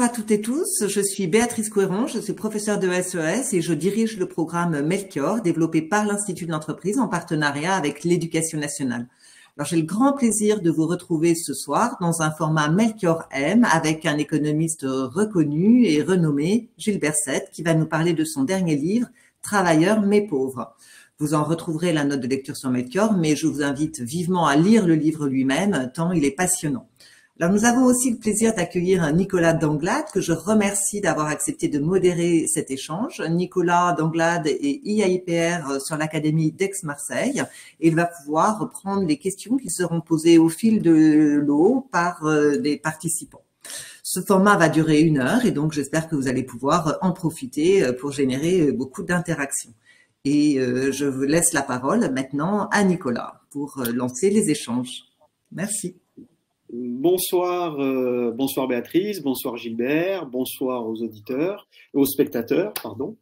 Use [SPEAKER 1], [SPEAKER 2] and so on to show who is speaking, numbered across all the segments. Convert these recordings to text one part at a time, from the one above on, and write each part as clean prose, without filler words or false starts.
[SPEAKER 1] Bonjour à toutes et tous, je suis Béatrice Couéron, je suis professeure de SES et je dirige le programme Melchior développé par l'Institut de l'entreprise en partenariat avec l'Éducation nationale. Alors j'ai le grand plaisir de vous retrouver ce soir dans un format Melchior M avec un économiste reconnu et renommé, Gilles Berset, qui va nous parler de son dernier livre, Travailleurs mais pauvres. Vous en retrouverez la note de lecture sur Melchior, mais je vous invite vivement à lire le livre lui-même, tant il est passionnant. Alors, nous avons aussi le plaisir d'accueillir Nicolas Danglade, que je remercie d'avoir accepté de modérer cet échange. Nicolas Danglade est IAIPR sur l'Académie d'Aix-Marseille et il va pouvoir reprendre les questions qui seront posées au fil de l'eau par des participants. Ce format va durer 1 heure et donc j'espère que vous allez pouvoir en profiter pour générer beaucoup d'interactions. Et je vous laisse la parole maintenant à Nicolas pour lancer les échanges. Merci.
[SPEAKER 2] Bonsoir, bonsoir Béatrice, bonsoir Gilbert, bonsoir aux auditeurs, aux spectateurs, pardon.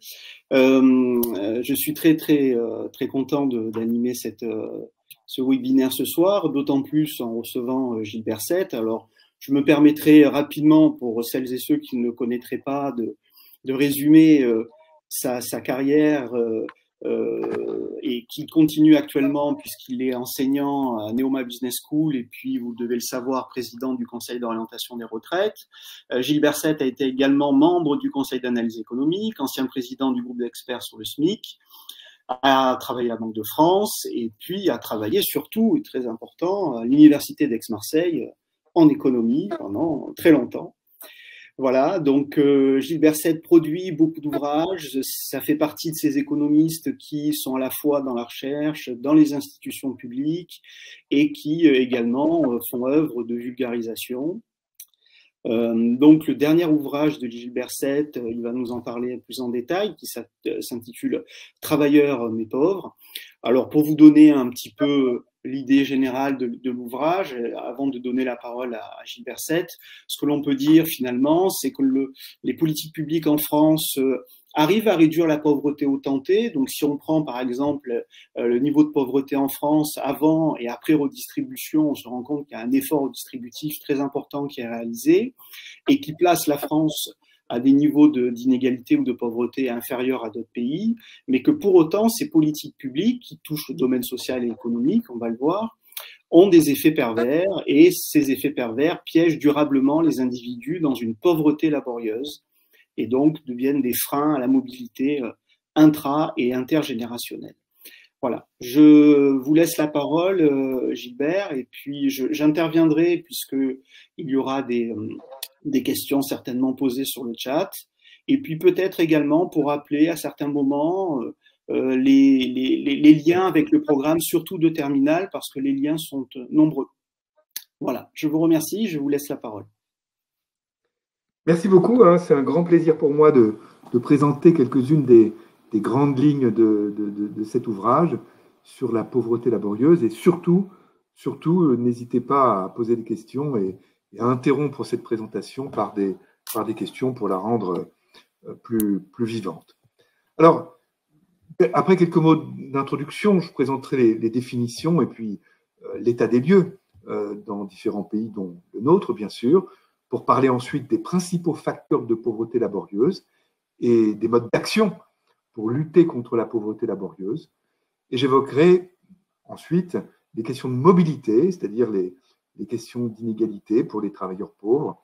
[SPEAKER 2] Je suis très content d'animer ce webinaire ce soir, d'autant plus en recevant Gilles Berset. Alors, je me permettrai rapidement, pour celles et ceux qui ne le connaîtraient pas, de résumer sa carrière et qui continue actuellement puisqu'il est enseignant à Neoma Business School et puis, vous devez le savoir, président du Conseil d'orientation des retraites. Gilles Berset a été également membre du Conseil d'analyse économique, ancien président du groupe d'experts sur le SMIC, a travaillé à la Banque de France et puis a travaillé surtout, et très important, à l'Université d'Aix-Marseille en économie pendant très longtemps. Voilà, donc Gilles Berset produit beaucoup d'ouvrages, ça fait partie de ces économistes qui sont à la fois dans la recherche, dans les institutions publiques et qui également font œuvre de vulgarisation. Donc le dernier ouvrage de Gilles Berset, il va nous en parler plus en détail, qui s'intitule « Travailleurs mais pauvres ». Alors pour vous donner un petit peu l'idée générale de l'ouvrage, avant de donner la parole à Gilles Berset, ce que l'on peut dire finalement, c'est que les politiques publiques en France arrivent à réduire la pauvreté au tenté. Donc si on prend par exemple le niveau de pauvreté en France avant et après redistribution, on se rend compte qu'il y a un effort redistributif très important qui est réalisé et qui place la France à des niveaux d'inégalité ou de pauvreté inférieurs à d'autres pays, mais que pour autant, ces politiques publiques qui touchent le domaine social et économique, on va le voir, ont des effets pervers, et ces effets pervers piègent durablement les individus dans une pauvreté laborieuse, et donc deviennent des freins à la mobilité intra- et intergénérationnelle. Voilà, je vous laisse la parole, Gilbert, et puis j'interviendrai puisqu'il y aura des questions certainement posées sur le chat, et puis peut-être également pour rappeler à certains moments les liens avec le programme, surtout de terminale, parce que les liens sont nombreux. Voilà, je vous remercie, je vous laisse la parole.
[SPEAKER 3] Merci beaucoup, hein, c'est un grand plaisir pour moi de présenter quelques-unes des grandes lignes de cet ouvrage sur la pauvreté laborieuse, et surtout, n'hésitez pas à poser des questions et à interrompre cette présentation par des questions pour la rendre plus vivante. Alors, après quelques mots d'introduction, je présenterai les définitions et puis l'état des lieux dans différents pays, dont le nôtre, bien sûr, pour parler ensuite des principaux facteurs de pauvreté laborieuse et des modes d'action pour lutter contre la pauvreté laborieuse. Et j'évoquerai ensuite des questions de mobilité, c'est-à-dire les questions d'inégalité pour les travailleurs pauvres,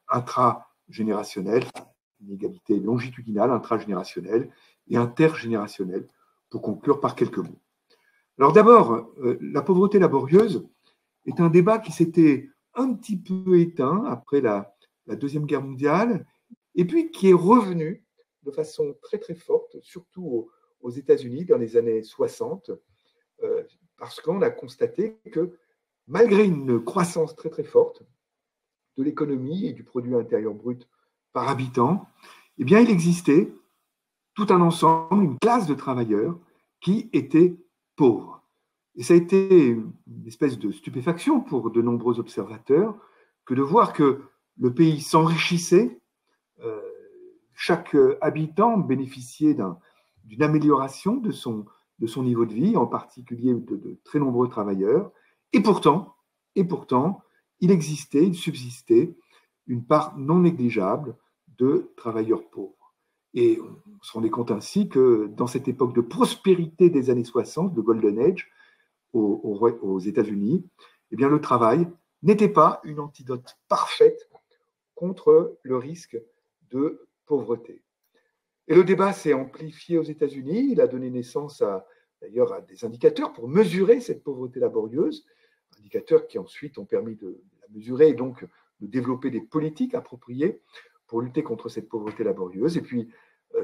[SPEAKER 3] intragénérationnelles, inégalité longitudinale, intragénérationnelle et intergénérationnelle, pour conclure par quelques mots. Alors d'abord, la pauvreté laborieuse est un débat qui s'était un petit peu éteint après la Deuxième Guerre mondiale, et puis qui est revenu de façon très forte, surtout aux États-Unis dans les années 60, parce qu'on a constaté que malgré une croissance très forte de l'économie et du produit intérieur brut par habitant, eh bien, il existait tout un ensemble, une classe de travailleurs qui étaient pauvres. Et ça a été une espèce de stupéfaction pour de nombreux observateurs que de voir que le pays s'enrichissait, chaque habitant bénéficiait d'une amélioration de son niveau de vie, en particulier de très nombreux travailleurs, et pourtant, il subsistait une part non négligeable de travailleurs pauvres. Et on se rendait compte ainsi que dans cette époque de prospérité des années 60, de Golden Age, aux États-Unis, eh bien, le travail n'était pas une antidote parfaite contre le risque de pauvreté. Et le débat s'est amplifié aux États-Unis. Il a donné naissance d'ailleurs à des indicateurs pour mesurer cette pauvreté laborieuse, indicateurs qui ensuite ont permis de la mesurer et donc de développer des politiques appropriées pour lutter contre cette pauvreté laborieuse. Et puis,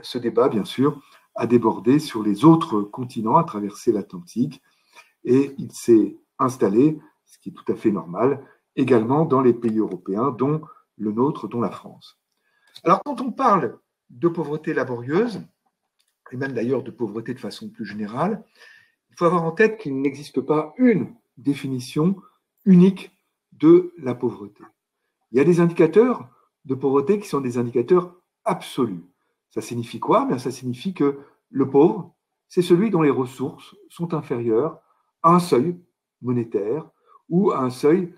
[SPEAKER 3] ce débat, bien sûr, a débordé sur les autres continents, a traversé l'Atlantique, et il s'est installé, ce qui est tout à fait normal, également dans les pays européens, dont le nôtre, dont la France. Alors, quand on parle de pauvreté laborieuse, et même d'ailleurs de pauvreté de façon plus générale, il faut avoir en tête qu'il n'existe pas une définition unique de la pauvreté. Il y a des indicateurs de pauvreté qui sont des indicateurs absolus. Ça signifie quoi? Bien, ça signifie que le pauvre, c'est celui dont les ressources sont inférieures à un seuil monétaire ou à un seuil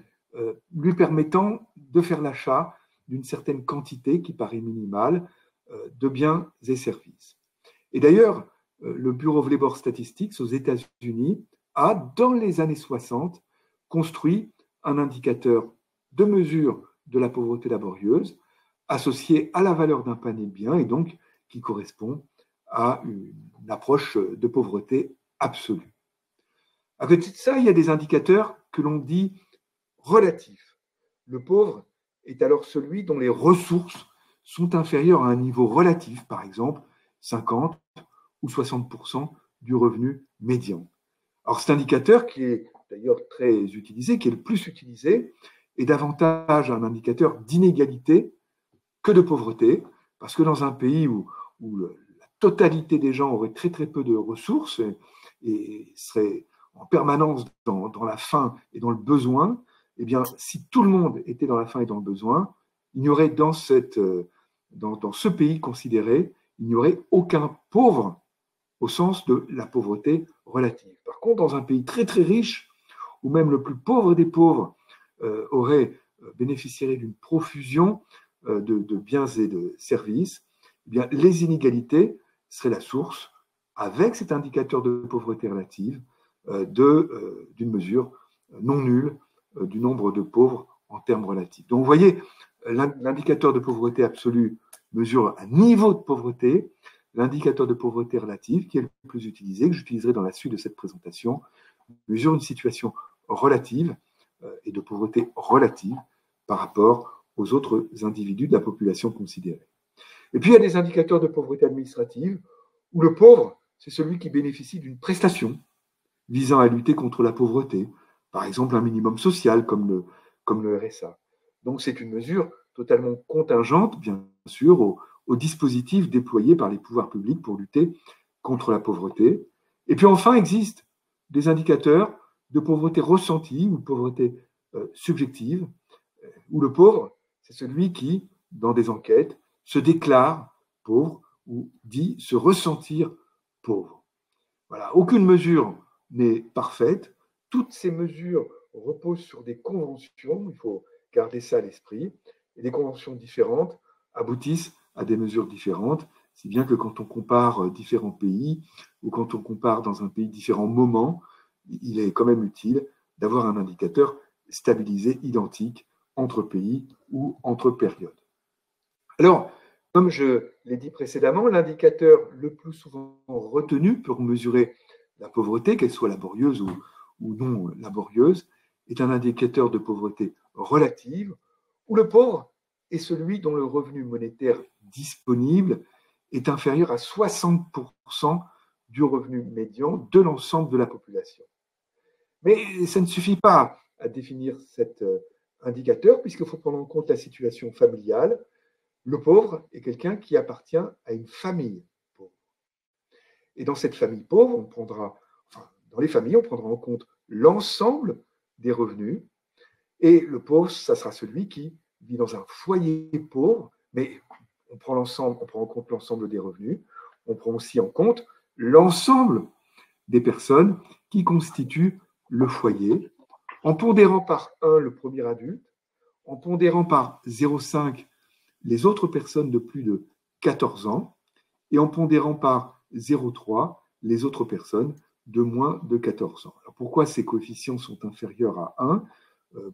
[SPEAKER 3] lui permettant de faire l'achat d'une certaine quantité qui paraît minimale de biens et services. Et d'ailleurs, le Bureau of Labor Statistics aux États-Unis a, dans les années 60, construit un indicateur de mesure de la pauvreté laborieuse associé à la valeur d'un panier de biens et donc qui correspond à une approche de pauvreté absolue. À côté de ça, il y a des indicateurs que l'on dit relatifs. Le pauvre est alors celui dont les ressources sont inférieures à un niveau relatif, par exemple 50 ou 60% du revenu médian. Alors cet indicateur, qui est d'ailleurs très utilisé, qui est le plus utilisé, est davantage un indicateur d'inégalité que de pauvreté, parce que dans un pays où la totalité des gens auraient très très peu de ressources et seraient en permanence dans la faim et dans le besoin, eh bien, si tout le monde était dans la faim et dans le besoin, il n'y aurait dans ce pays considéré, il n'y aurait aucun pauvre au sens de la pauvreté relative. Par contre, dans un pays très très riche, où même le plus pauvre des pauvres aurait bénéficié d'une profusion de biens et de services, eh bien, les inégalités seraient la source, avec cet indicateur de pauvreté relative, d'une mesure non nulle du nombre de pauvres en termes relatifs. Donc, vous voyez, l'indicateur de pauvreté absolue mesure un niveau de pauvreté, l'indicateur de pauvreté relative, qui est le plus utilisé, que j'utiliserai dans la suite de cette présentation, mesure une situation relative et de pauvreté relative par rapport aux autres individus de la population considérée. Et puis, il y a des indicateurs de pauvreté administrative où le pauvre, c'est celui qui bénéficie d'une prestation visant à lutter contre la pauvreté, par exemple un minimum social comme le RSA. Donc, c'est une mesure totalement contingente, bien sûr, aux dispositifs déployés par les pouvoirs publics pour lutter contre la pauvreté. Et puis enfin, existent des indicateurs de pauvreté ressentie ou de pauvreté subjective, où le pauvre, c'est celui qui, dans des enquêtes, se déclare pauvre ou dit se ressentir pauvre. Voilà, aucune mesure n'est parfaite. Toutes ces mesures reposent sur des conventions, il faut garder ça à l'esprit, et des conventions différentes aboutissent à des mesures différentes, si bien que quand on compare différents pays ou quand on compare dans un pays différents moments, il est quand même utile d'avoir un indicateur stabilisé, identique, entre pays ou entre périodes. Alors, comme je l'ai dit précédemment, l'indicateur le plus souvent retenu pour mesurer la pauvreté, qu'elle soit laborieuse ou non laborieuse, est un indicateur de pauvreté relative, où le pauvre est celui dont le revenu monétaire disponible est inférieur à 60% du revenu médian de l'ensemble de la population. Mais ça ne suffit pas à définir cet indicateur, puisqu'il faut prendre en compte la situation familiale. Le pauvre est quelqu'un qui appartient à une famille pauvre. Et dans cette famille pauvre, dans les familles, on prendra en compte l'ensemble des revenus. Et le pauvre, ça sera celui qui vit dans un foyer pauvre, mais on prend en compte l'ensemble des revenus. On prend aussi en compte l'ensemble des personnes qui constituent le foyer, en pondérant par 1 le premier adulte, en pondérant par 0,5 les autres personnes de plus de 14 ans et en pondérant par 0,3 les autres personnes de moins de 14 ans. Alors pourquoi ces coefficients sont inférieurs à 1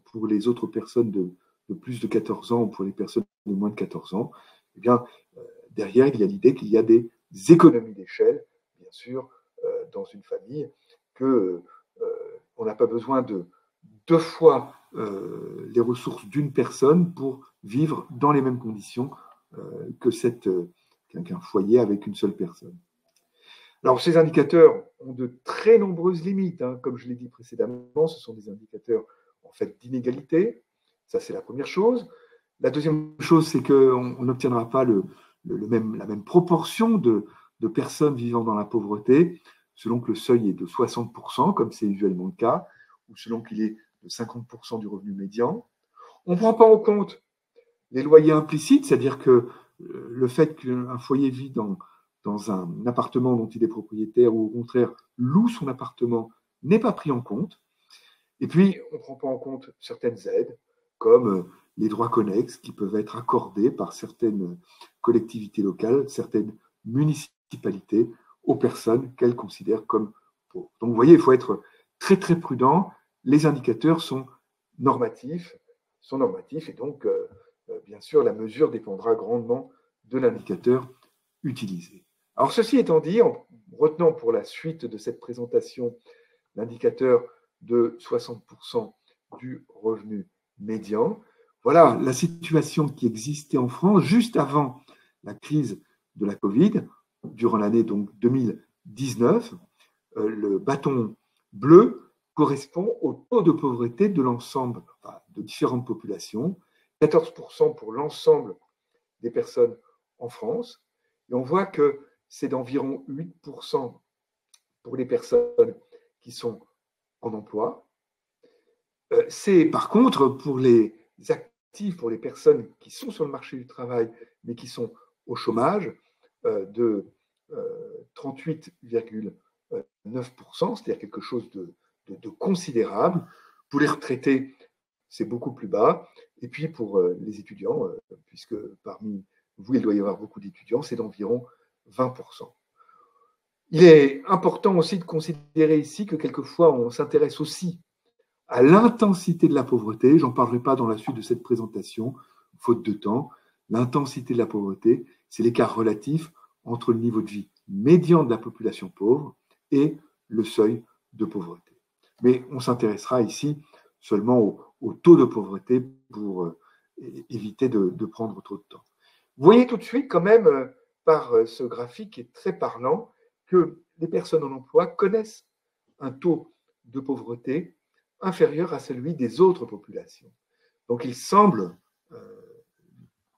[SPEAKER 3] pour les autres personnes de plus de 14 ans ou pour les personnes de moins de 14 ans? Eh bien, derrière, il y a l'idée qu'il y a des économies d'échelle, bien sûr, dans une famille, que on n'a pas besoin de 2 fois les ressources d'une personne pour vivre dans les mêmes conditions qu'un foyer avec une seule personne. Alors, ces indicateurs ont de très nombreuses limites. Comme je l'ai dit précédemment, ce sont des indicateurs en fait d'inégalité. Ça, c'est la première chose. La deuxième chose, c'est qu'on n'obtiendra pas la même proportion de personnes vivant dans la pauvreté selon que le seuil est de 60%, comme c'est usuellement le cas, ou selon qu'il est de 50% du revenu médian. On ne prend pas en compte les loyers implicites, c'est-à-dire que le fait qu'un foyer vit dans un appartement dont il est propriétaire ou au contraire loue son appartement n'est pas pris en compte. Et puis, on ne prend pas en compte certaines aides, comme les droits connexes qui peuvent être accordés par certaines collectivités locales, certaines municipalités aux personnes qu'elles considèrent comme pauvres. Donc, vous voyez, il faut être très, très prudent. Les indicateurs sont normatifs et donc, bien sûr, la mesure dépendra grandement de l'indicateur utilisé. Alors, ceci étant dit, en retenant pour la suite de cette présentation l'indicateur de 60% du revenu médian, voilà la situation qui existait en France juste avant la crise de la Covid, durant l'année donc 2019. Le bâton bleu correspond au taux de pauvreté de l'ensemble de différentes populations, 14% pour l'ensemble des personnes en France. Et on voit que c'est d'environ 8% pour les personnes qui sont en emploi. C'est par contre pour les actifs, pour les personnes qui sont sur le marché du travail, mais qui sont au chômage, de 38,9%, c'est-à-dire quelque chose de considérable. Pour les retraités, c'est beaucoup plus bas. Et puis pour les étudiants, puisque parmi vous, il doit y avoir beaucoup d'étudiants, c'est d'environ 20%. Il est important aussi de considérer ici que quelquefois, on s'intéresse aussi à l'intensité de la pauvreté. J'en parlerai pas dans la suite de cette présentation, faute de temps. L'intensité de la pauvreté, c'est l'écart relatif entre le niveau de vie médian de la population pauvre et le seuil de pauvreté. Mais on s'intéressera ici seulement au taux de pauvreté pour éviter de prendre trop de temps. Vous voyez tout de suite quand même par ce graphique qui est très parlant que les personnes en emploi connaissent un taux de pauvreté inférieur à celui des autres populations. Donc il semble,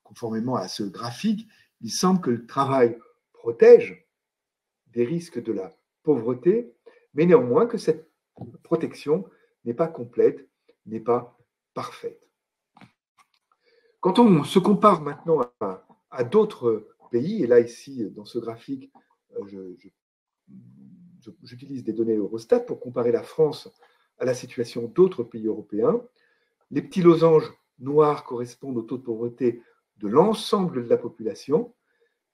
[SPEAKER 3] conformément à ce graphique, il semble que le travail protège des risques de la pauvreté, mais néanmoins que cette protection n'est pas complète, n'est pas parfaite. Quand on se compare maintenant à d'autres pays, et là ici dans ce graphique, j'utilise des données Eurostat pour comparer la France à la situation d'autres pays européens. Les petits losanges noirs correspondent au taux de pauvreté de l'ensemble de la population.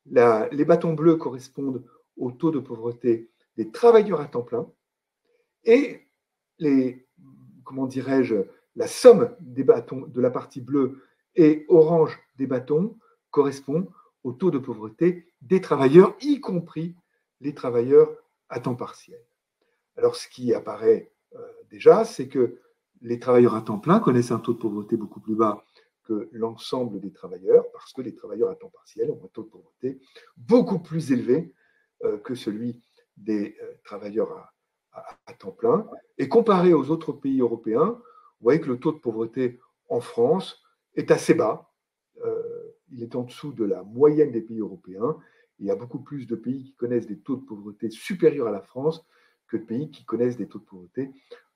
[SPEAKER 3] Les bâtons bleus correspondent au taux de pauvreté des travailleurs à temps plein. Et la somme des bâtons de la partie bleue et orange des bâtons correspond au taux de pauvreté des travailleurs, y compris les travailleurs à temps partiel. Alors, ce qui apparaît déjà, c'est que les travailleurs à temps plein connaissent un taux de pauvreté beaucoup plus bas que l'ensemble des travailleurs, parce que les travailleurs à temps partiel ont un taux de pauvreté beaucoup plus élevé que celui des travailleurs à temps plein. Et comparé aux autres pays européens, vous voyez que le taux de pauvreté en France est assez bas. Il est en dessous de la moyenne des pays européens. Il y a beaucoup plus de pays qui connaissent des taux de pauvreté supérieurs à la France que de pays qui connaissent des taux de pauvreté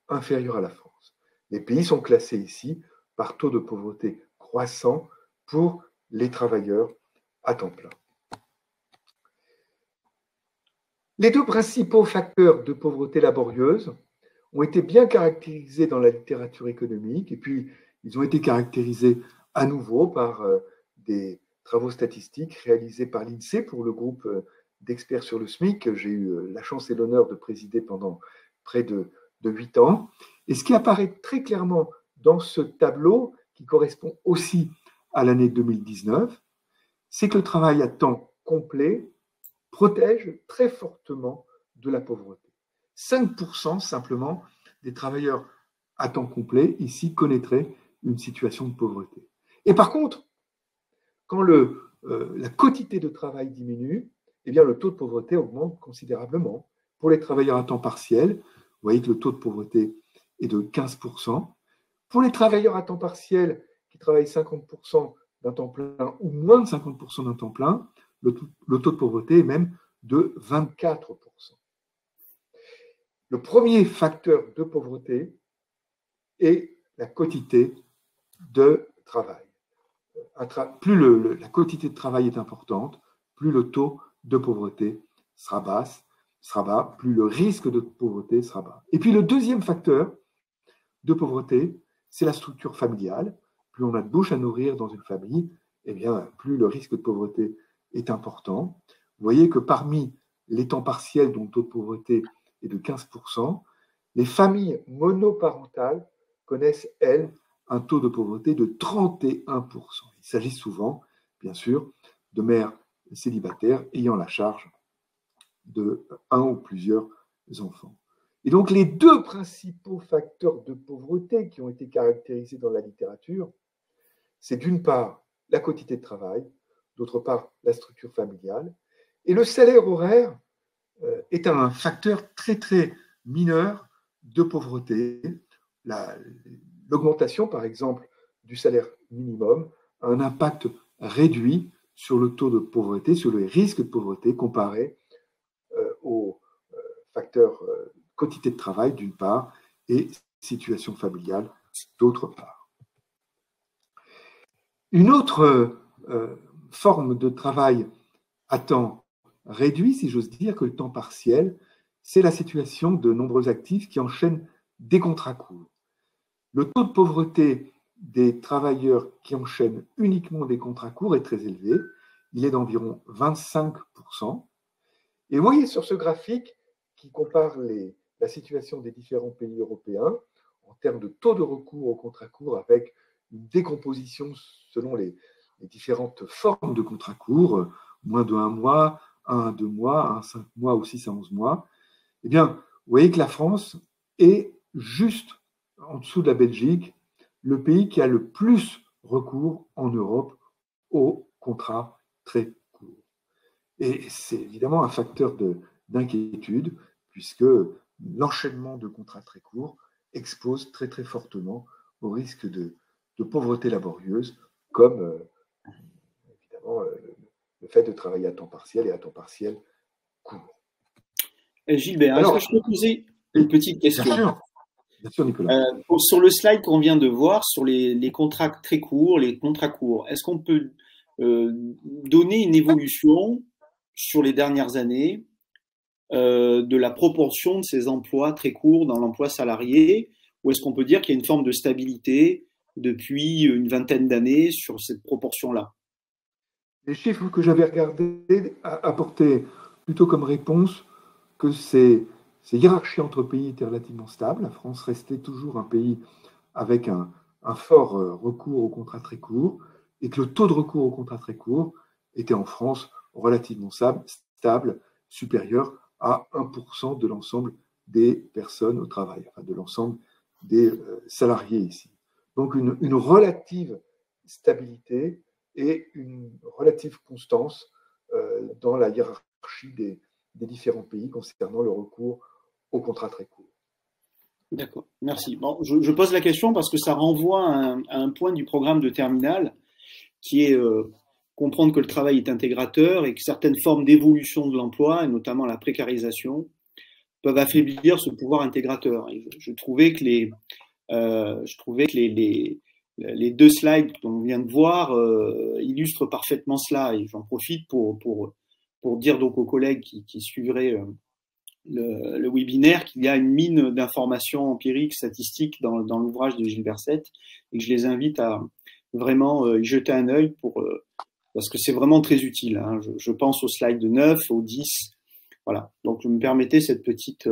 [SPEAKER 3] inférieurs à la France. Les pays sont classés ici par taux de pauvreté croissant pour les travailleurs à temps plein. Les deux principaux facteurs de pauvreté laborieuse ont été bien caractérisés dans la littérature économique, et puis Ils ont été caractérisés à nouveau par des travaux statistiques réalisés par l'INSEE pour le groupe d'experts sur le SMIC que j'ai eu la chance et l'honneur de présider pendant près de 8 ans. Et ce qui apparaît très clairement dans ce tableau, qui correspond aussi à l'année 2019, c'est que le travail à temps complet protège très fortement de la pauvreté. 5% simplement des travailleurs à temps complet ici connaîtraient une situation de pauvreté. Et par contre, quand la quotité de travail diminue, eh bien, le taux de pauvreté augmente considérablement. Pour les travailleurs à temps partiel, vous voyez que le taux de pauvreté est de 15%. Pour les travailleurs à temps partiel qui travaillent 50% d'un temps plein ou moins de 50% d'un temps plein, le taux de pauvreté est même de 24%. Le premier facteur de pauvreté est la quotité de travail. Plus la quotité de travail est importante, plus le taux de pauvreté sera bas, plus le risque de pauvreté sera bas. Et puis le deuxième facteur de pauvreté, c'est la structure familiale. Plus on a de bouche à nourrir dans une famille, eh bien, plus le risque de pauvreté est important. Vous voyez que parmi les temps partiels dont le taux de pauvreté est de 15%, les familles monoparentales connaissent, elles, un taux de pauvreté de 31%. Il s'agit souvent, bien sûr, de mères célibataires ayant la charge de un ou plusieurs enfants. Et donc, les deux principaux facteurs de pauvreté qui ont été caractérisés dans la littérature, c'est d'une part la quotité de travail, d'autre part la structure familiale. Et le salaire horaire est un facteur très, très mineur de pauvreté. L'augmentation, par exemple, du salaire minimum a un impact réduit sur le taux de pauvreté, sur le risque de pauvreté comparé aux facteurs quantité de travail d'une part et situation familiale d'autre part. Une autre forme de travail à temps réduit, si j'ose dire, que le temps partiel, c'est la situation de nombreux actifs qui enchaînent des contrats courts. Le taux de pauvreté des travailleurs qui enchaînent uniquement des contrats courts est très élevé. Il est d'environ 25%. Et vous voyez sur ce graphique qui compare la situation des différents pays européens en termes de taux de recours aux contrats courts avec une décomposition selon les différentes formes de contrats courts, moins de 1 mois, 1 à 2 mois, 1 à 5 mois ou 6 à 11 mois. Eh bien, vous voyez que la France est juste en dessous de la Belgique, le pays qui a le plus recours en Europe aux contrats très courts. Et c'est évidemment un facteur d'inquiétude, puisque l'enchaînement de contrats très courts expose très très fortement au risque de pauvreté laborieuse, comme évidemment le fait de travailler à temps partiel et à temps partiel court.
[SPEAKER 2] Gilbert, est-ce que je peux poser une petite question?
[SPEAKER 3] Bien sûr, Nicolas.
[SPEAKER 2] Sur le slide qu'on vient de voir, sur les contrats très courts, les contrats courts, est-ce qu'on peut donner une évolution sur les dernières années de la proportion de ces emplois très courts dans l'emploi salarié, ou est-ce qu'on peut dire qu'il y a une forme de stabilité depuis une vingtaine d'années sur cette proportion-là?
[SPEAKER 3] Les chiffres que j'avais regardés apportaient plutôt comme réponse que ces hiérarchies entre pays étaient relativement stables. La France restait toujours un pays avec un fort recours aux contrats très courts et que le taux de recours aux contrats très courts était en France relativement stable, supérieur à 1% de l'ensemble des personnes au travail, enfin de l'ensemble des salariés ici. Donc une relative stabilité et une relative constance dans la hiérarchie des différents pays concernant le recours aux contrats très courts.
[SPEAKER 2] D'accord, merci. Bon, je pose la question parce que ça renvoie à un point du programme de terminale qui est comprendre que le travail est intégrateur et que certaines formes d'évolution de l'emploi, et notamment la précarisation, peuvent affaiblir ce pouvoir intégrateur. Et je trouvais que les deux slides qu'on vient de voir illustrent parfaitement cela. Et j'en profite pour dire donc aux collègues qui suivraient le webinaire qu'il y a une mine d'informations empiriques, statistiques dans l'ouvrage de Gilles Berset, et que je les invite à vraiment y jeter un œil parce que c'est vraiment très utile. Hein. Je pense au slide 9, au 10. Voilà. Donc, je me permettais cette petite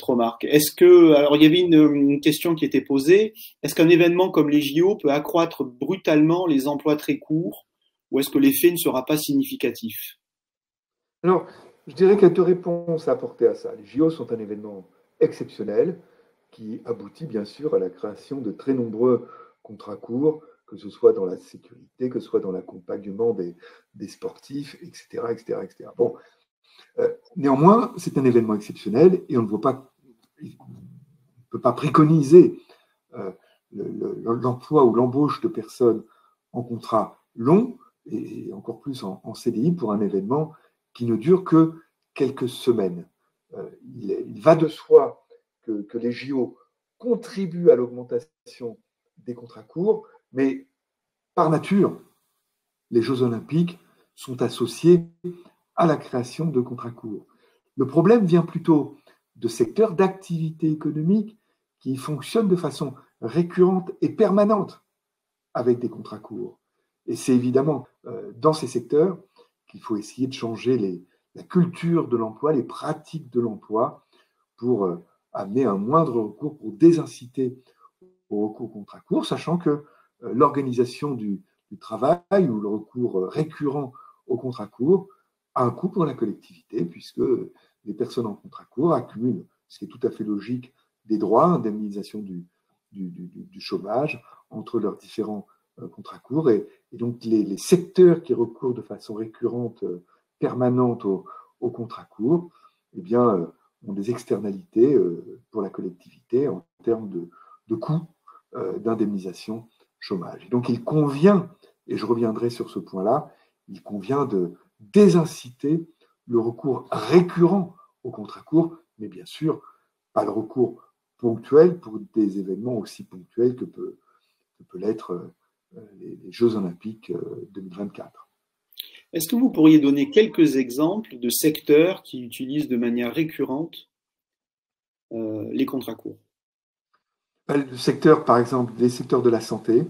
[SPEAKER 2] remarque. Alors il y avait une question qui était posée. Est-ce qu'un événement comme les JO peut accroître brutalement les emplois très courts, ou est-ce que l'effet ne sera pas significatif?
[SPEAKER 3] Alors, je dirais qu'il y a deux réponses à apporter à ça. Les JO sont un événement exceptionnel qui aboutit bien sûr à la création de très nombreux contrats courts, que ce soit dans la sécurité, que ce soit dans l'accompagnement des sportifs, etc., etc., etc. Bon, néanmoins, c'est un événement exceptionnel et on ne peut pas préconiser l'emploi ou l'embauche de personnes en contrat long et encore plus en CDI pour un événement qui ne dure que quelques semaines. Il va de soi que les JO contribuent à l'augmentation des contrats courts, mais par nature, les Jeux olympiques sont associés à la création de contrats courts. Le problème vient plutôt de secteurs d'activité économique qui fonctionnent de façon récurrente et permanente avec des contrats courts. Et c'est évidemment dans ces secteurs qu'il faut essayer de changer la culture de l'emploi, les pratiques de l'emploi pour amener un moindre recours, pour désinciter au recours aux contrats courts, sachant que l'organisation du travail ou le recours récurrent aux contrats courts a un coût pour la collectivité, puisque les personnes en contrat court accumulent, ce qui est tout à fait logique, des droits, indemnisation du chômage entre leurs différents contrats courts. Et donc, les secteurs qui recourent de façon récurrente, permanente aux contrats courts, eh bien, ont des externalités pour la collectivité en termes de coûts d'indemnisation chômage. Et donc, il convient, et je reviendrai sur ce point-là, il convient de désinciter le recours récurrent aux contrats courts, mais bien sûr, pas le recours ponctuel pour des événements aussi ponctuels que peut l'être les Jeux olympiques 2024.
[SPEAKER 2] Est-ce que vous pourriez donner quelques exemples de secteurs qui utilisent de manière récurrente les contrats courts?
[SPEAKER 3] Le secteur, par exemple, les secteurs de la santé,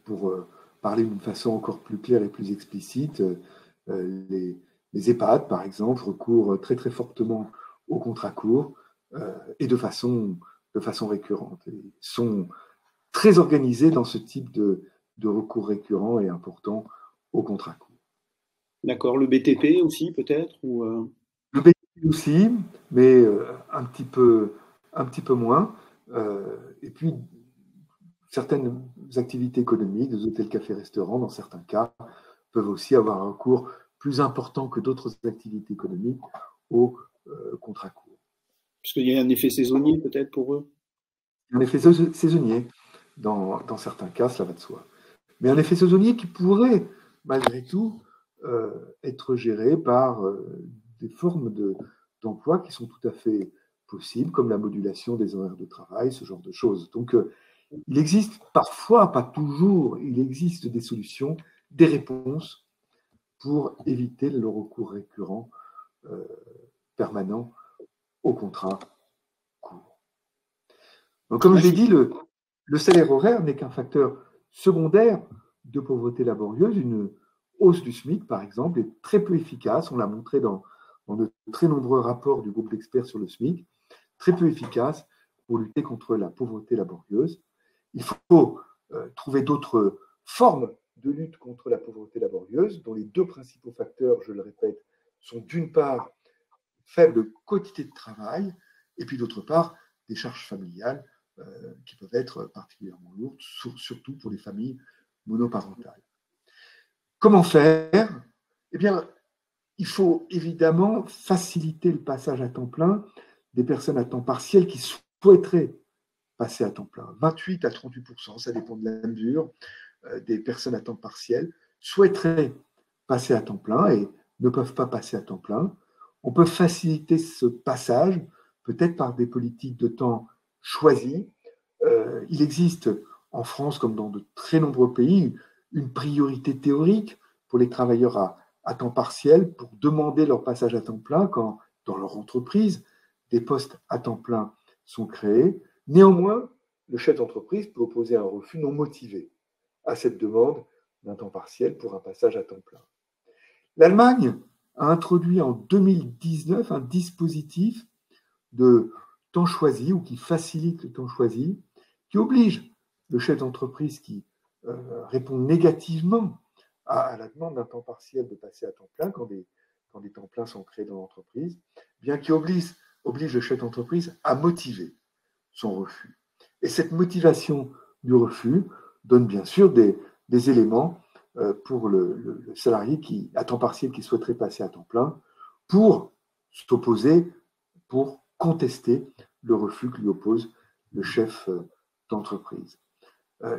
[SPEAKER 3] pour parler d'une façon encore plus claire et plus explicite, les EHPAD, par exemple, recourent très très fortement aux contrats courts et de façon récurrente. Ils sont très organisés dans ce type de recours récurrent et important aux contrats courts.
[SPEAKER 2] D'accord. Le BTP aussi, peut-être
[SPEAKER 3] Le BTP aussi, mais un petit peu moins. Et puis, certaines activités économiques, des hôtels, cafés, restaurants, dans certains cas, peuvent aussi avoir un recours plus important que d'autres activités économiques aux contrats courts.
[SPEAKER 2] Parce qu'il y a un effet saisonnier peut-être pour eux?
[SPEAKER 3] Un effet saisonnier, dans certains cas, cela va de soi. Mais un effet saisonnier qui pourrait, malgré tout, être géré par des formes d'emploi qui sont tout à fait possibles, comme la modulation des horaires de travail, ce genre de choses. Donc, il existe parfois, pas toujours, il existe des solutions, des réponses pour éviter le recours récurrent permanent au contrat court. Donc, comme je l'ai dit, le salaire horaire n'est qu'un facteur secondaire de pauvreté laborieuse. Une hausse du SMIC, par exemple, est très peu efficace. On l'a montré dans de très nombreux rapports du groupe d'experts sur le SMIC, très peu efficace pour lutter contre la pauvreté laborieuse. Il faut trouver d'autres formes de lutte contre la pauvreté laborieuse, dont les deux principaux facteurs, je le répète, sont d'une part faible quantité de travail, et puis d'autre part des charges familiales qui peuvent être particulièrement lourdes, surtout pour les familles monoparentales. Comment faire? Eh bien, il faut évidemment faciliter le passage à temps plein des personnes à temps partiel qui souhaiteraient passer à temps plein. 28 à 38%, ça dépend de la mesure, des personnes à temps partiel souhaiteraient passer à temps plein et ne peuvent pas passer à temps plein. On peut faciliter ce passage, peut-être par des politiques de temps choisies. Il existe en France, comme dans de très nombreux pays, une priorité théorique pour les travailleurs à temps partiel pour demander leur passage à temps plein quand, dans leur entreprise, des postes à temps plein sont créés. Néanmoins, le chef d'entreprise peut opposer un refus non motivé à cette demande d'un temps partiel pour un passage à temps plein. L'Allemagne a introduit en 2019 un dispositif de temps choisi ou qui facilite le temps choisi, qui oblige le chef d'entreprise qui répond négativement à la demande d'un temps partiel de passer à temps plein quand des temps pleins sont créés dans l'entreprise, bien qui oblige le chef d'entreprise à motiver son refus. Et cette motivation du refus donne bien sûr des éléments pour le salarié à temps partiel qui souhaiterait passer à temps plein pour s'opposer, pour contester le refus que lui oppose le chef d'entreprise.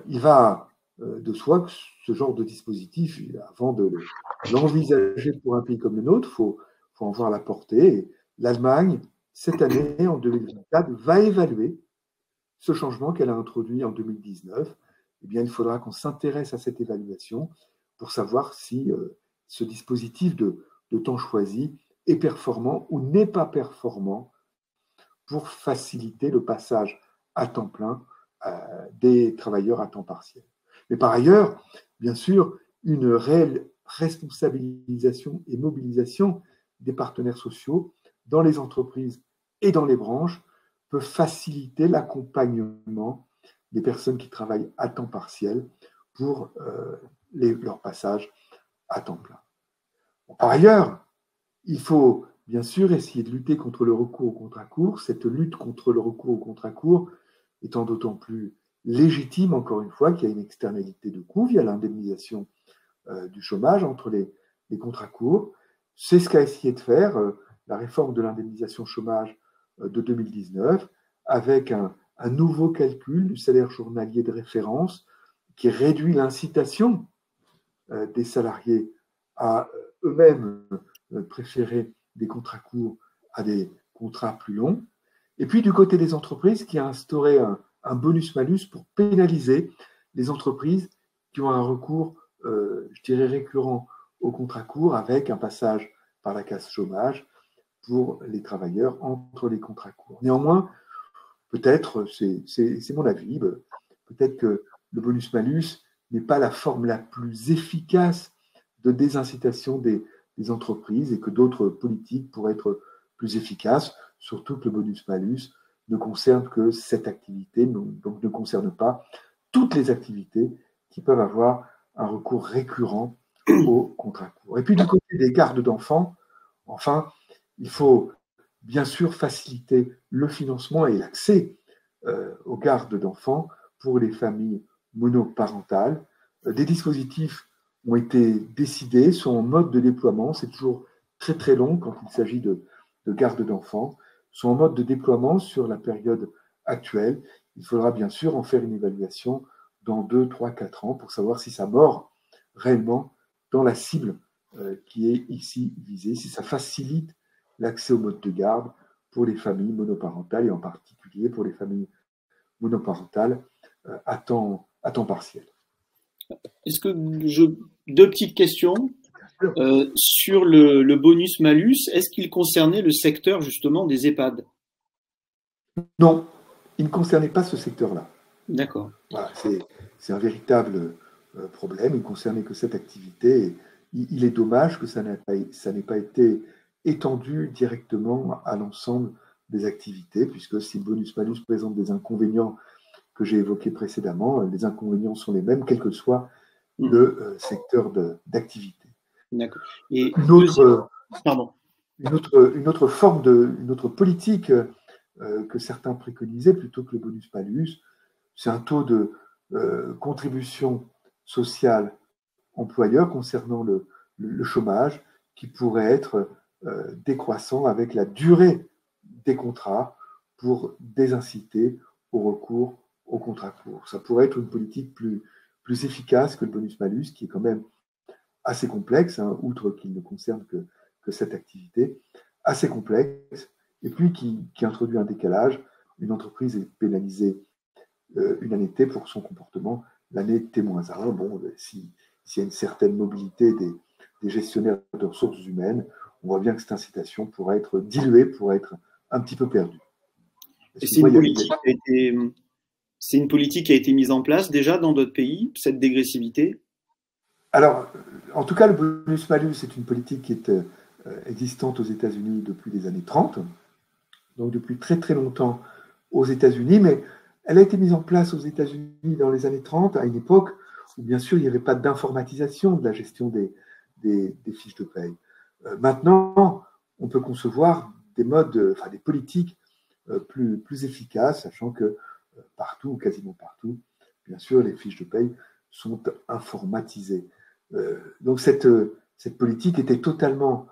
[SPEAKER 3] Il va de soi que ce genre de dispositif, avant de l'envisager pour un pays comme le nôtre, il faut en voir la portée. Et l'Allemagne, cette année, en 2024, va évaluer ce changement qu'elle a introduit en 2019. Eh bien, il faudra qu'on s'intéresse à cette évaluation pour savoir si ce dispositif de temps choisi est performant ou n'est pas performant pour faciliter le passage à temps plein des travailleurs à temps partiel. Mais par ailleurs, bien sûr, une réelle responsabilisation et mobilisation des partenaires sociaux dans les entreprises et dans les branches peut faciliter l'accompagnement des personnes qui travaillent à temps partiel pour leur passage à temps plein. Bon, par ailleurs, il faut bien sûr essayer de lutter contre le recours au contrat court. Cette lutte contre le recours au contrat court étant d'autant plus légitime, encore une fois, qu'il y a une externalité de coût via l'indemnisation du chômage entre les contrats courts. C'est ce qu'a essayé de faire la réforme de l'indemnisation chômage de 2019, avec un nouveau calcul du salaire journalier de référence qui réduit l'incitation des salariés à eux-mêmes préférer des contrats courts à des contrats plus longs. Et puis du côté des entreprises, qui a instauré un bonus-malus pour pénaliser les entreprises qui ont un recours, je dirais, récurrent au contrat court, avec un passage par la case chômage pour les travailleurs entre les contrats courts. Néanmoins, peut-être, c'est mon avis, peut-être que le bonus-malus n'est pas la forme la plus efficace de désincitation des entreprises et que d'autres politiques pourraient être plus efficaces, surtout que le bonus-malus ne concerne que cette activité, donc ne concerne pas toutes les activités qui peuvent avoir un recours récurrent au contrat court. Et puis du côté des gardes d'enfants, enfin, il faut bien sûr faciliter le financement et l'accès aux gardes d'enfants pour les familles monoparentales. Des dispositifs ont été décidés, sont en mode de déploiement, c'est toujours très très long quand il s'agit de garde d'enfants, sont en mode de déploiement sur la période actuelle. Il faudra bien sûr en faire une évaluation dans 2, 3, 4 ans pour savoir si ça mord réellement dans la cible qui est ici visée, si ça facilite l'accès au mode de garde pour les familles monoparentales et en particulier pour les familles monoparentales à temps partiel.
[SPEAKER 2] Est-ce que deux petites questions sur le bonus-malus, est-ce qu'il concernait le secteur justement des EHPAD?
[SPEAKER 3] Non, il ne concernait pas ce secteur-là.
[SPEAKER 2] D'accord.
[SPEAKER 3] Voilà, c'est un véritable problème, il ne concernait que cette activité. Et il est dommage que ça n'ait pas été étendu directement à l'ensemble des activités, puisque si le bonus-malus présente des inconvénients que j'ai évoqués précédemment, les inconvénients sont les mêmes, quel que soit le secteur d'activité.
[SPEAKER 2] D'accord. Et
[SPEAKER 3] une autre forme une autre politique que certains préconisaient plutôt que le bonus-malus, c'est un taux de contribution sociale employeur concernant le chômage qui pourrait être décroissant avec la durée des contrats pour désinciter au recours au contrat court. Ça pourrait être une politique plus efficace que le bonus-malus, qui est quand même assez complexe, hein, outre qu'il ne concerne que cette activité, assez complexe, et puis qui introduit un décalage. Une entreprise est pénalisée une année T pour son comportement, l'année T-1. Bon, s'il y a une certaine mobilité des gestionnaires de ressources humaines, on voit bien que cette incitation pourrait être diluée, pourrait être un petit peu perdue.
[SPEAKER 2] Et c'est une politique qui a été mise en place déjà dans d'autres pays, cette dégressivité?
[SPEAKER 3] Alors, en tout cas, le bonus-malus, c'est une politique qui est existante aux États-Unis depuis les années 30, donc depuis très très longtemps aux États-Unis, mais elle a été mise en place aux États-Unis dans les années 30, à une époque où bien sûr il n'y avait pas d'informatisation de la gestion des fiches de paye. Maintenant, on peut concevoir des modes, des politiques plus efficaces, sachant que partout, quasiment partout, bien sûr, les fiches de paye sont informatisées. Donc cette politique était totalement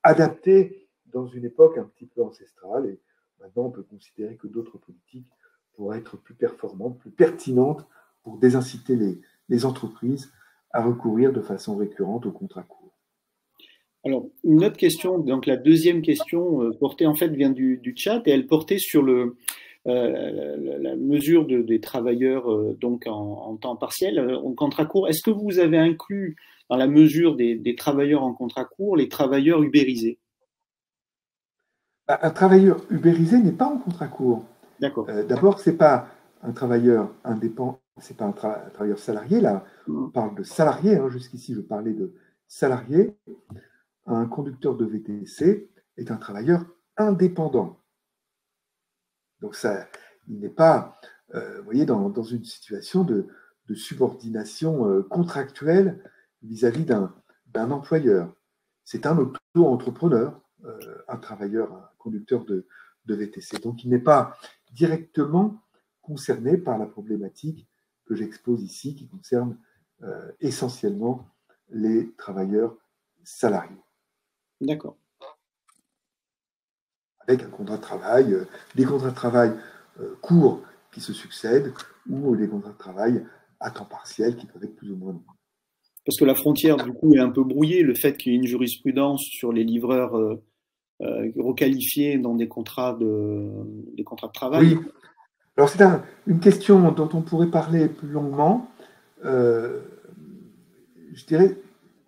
[SPEAKER 3] adaptée dans une époque un petit peu ancestrale, et maintenant on peut considérer que d'autres politiques pourraient être plus performantes, plus pertinentes pour désinciter les entreprises à recourir de façon récurrente aux contrats courts.
[SPEAKER 2] Alors, une autre question, donc la deuxième question portée en fait vient du chat, et elle portait sur la mesure des travailleurs donc en temps partiel, en contrat court. Est-ce que vous avez inclus dans la mesure des travailleurs en contrat court les travailleurs ubérisés?
[SPEAKER 3] Un travailleur ubérisé n'est pas en contrat court.
[SPEAKER 2] D'accord.
[SPEAKER 3] D'abord, ce n'est pas un travailleur indépendant, ce n'est pas un travailleur salarié. Là, on parle de salarié. Hein, jusqu'ici, je parlais de salarié. Un conducteur de VTC est un travailleur indépendant. Donc, il n'est pas, vous voyez, dans une situation de subordination contractuelle vis-à-vis d'un employeur. C'est un auto-entrepreneur, un travailleur, un conducteur de VTC. Donc, il n'est pas directement concerné par la problématique que j'expose ici, qui concerne essentiellement les travailleurs salariés.
[SPEAKER 2] D'accord.
[SPEAKER 3] Avec un contrat de travail, des contrats de travail courts qui se succèdent, ou des contrats de travail à temps partiel qui peuvent être plus ou moins longs.
[SPEAKER 2] Parce que la frontière, du coup, est un peu brouillée. Le fait qu'il y ait une jurisprudence sur les livreurs requalifiés dans des contrats de travail.
[SPEAKER 3] Oui. Alors, c'est une question dont on pourrait parler plus longuement. Je dirais,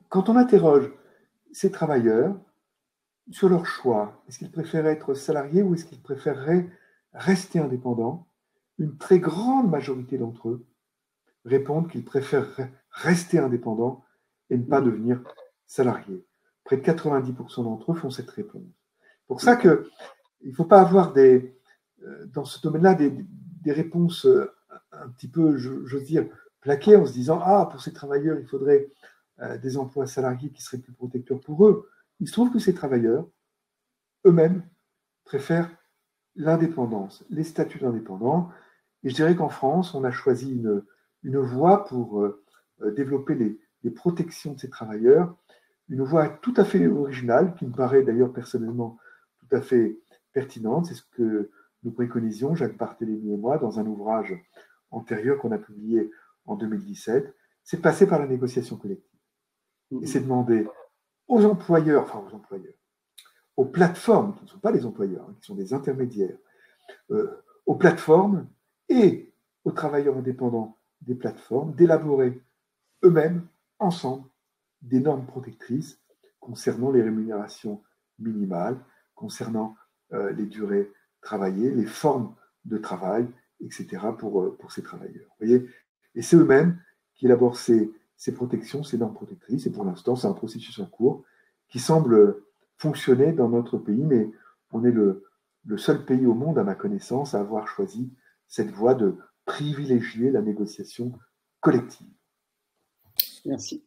[SPEAKER 3] quand on interroge ces travailleurs sur leur choix, est-ce qu'ils préfèrent être salariés ou est-ce qu'ils préféreraient rester indépendants, une très grande majorité d'entre eux répondent qu'ils préfèrent rester indépendants et ne pas devenir salariés. Près de 90% d'entre eux font cette réponse. C'est pour ça qu'il ne faut pas avoir dans ce domaine-là des réponses un petit peu, j'ose dire, plaquées en se disant « Ah, pour ces travailleurs, il faudrait des emplois salariés qui seraient plus protecteurs pour eux ». Il se trouve que ces travailleurs, eux-mêmes, préfèrent l'indépendance, les statuts d'indépendants. Et je dirais qu'en France, on a choisi une voie pour développer les protections de ces travailleurs, une voie tout à fait originale, qui me paraît d'ailleurs personnellement tout à fait pertinente. C'est ce que nous préconisions, Jacques Barthélémy et moi, dans un ouvrage antérieur qu'on a publié en 2017. C'est de passer par la négociation collective. Et c'est demander aux employeurs, aux plateformes, qui ne sont pas les employeurs, qui sont des intermédiaires, aux plateformes et aux travailleurs indépendants des plateformes d'élaborer eux-mêmes, ensemble, des normes protectrices concernant les rémunérations minimales, concernant les durées travaillées, les formes de travail, etc. pour ces travailleurs. Vous voyez, et c'est eux-mêmes qui élaborent ces protections, ces normes protectrices, et pour l'instant, c'est un processus en cours qui semble fonctionner dans notre pays, mais on est le seul pays au monde, à ma connaissance, à avoir choisi cette voie de privilégier la négociation collective.
[SPEAKER 2] Merci.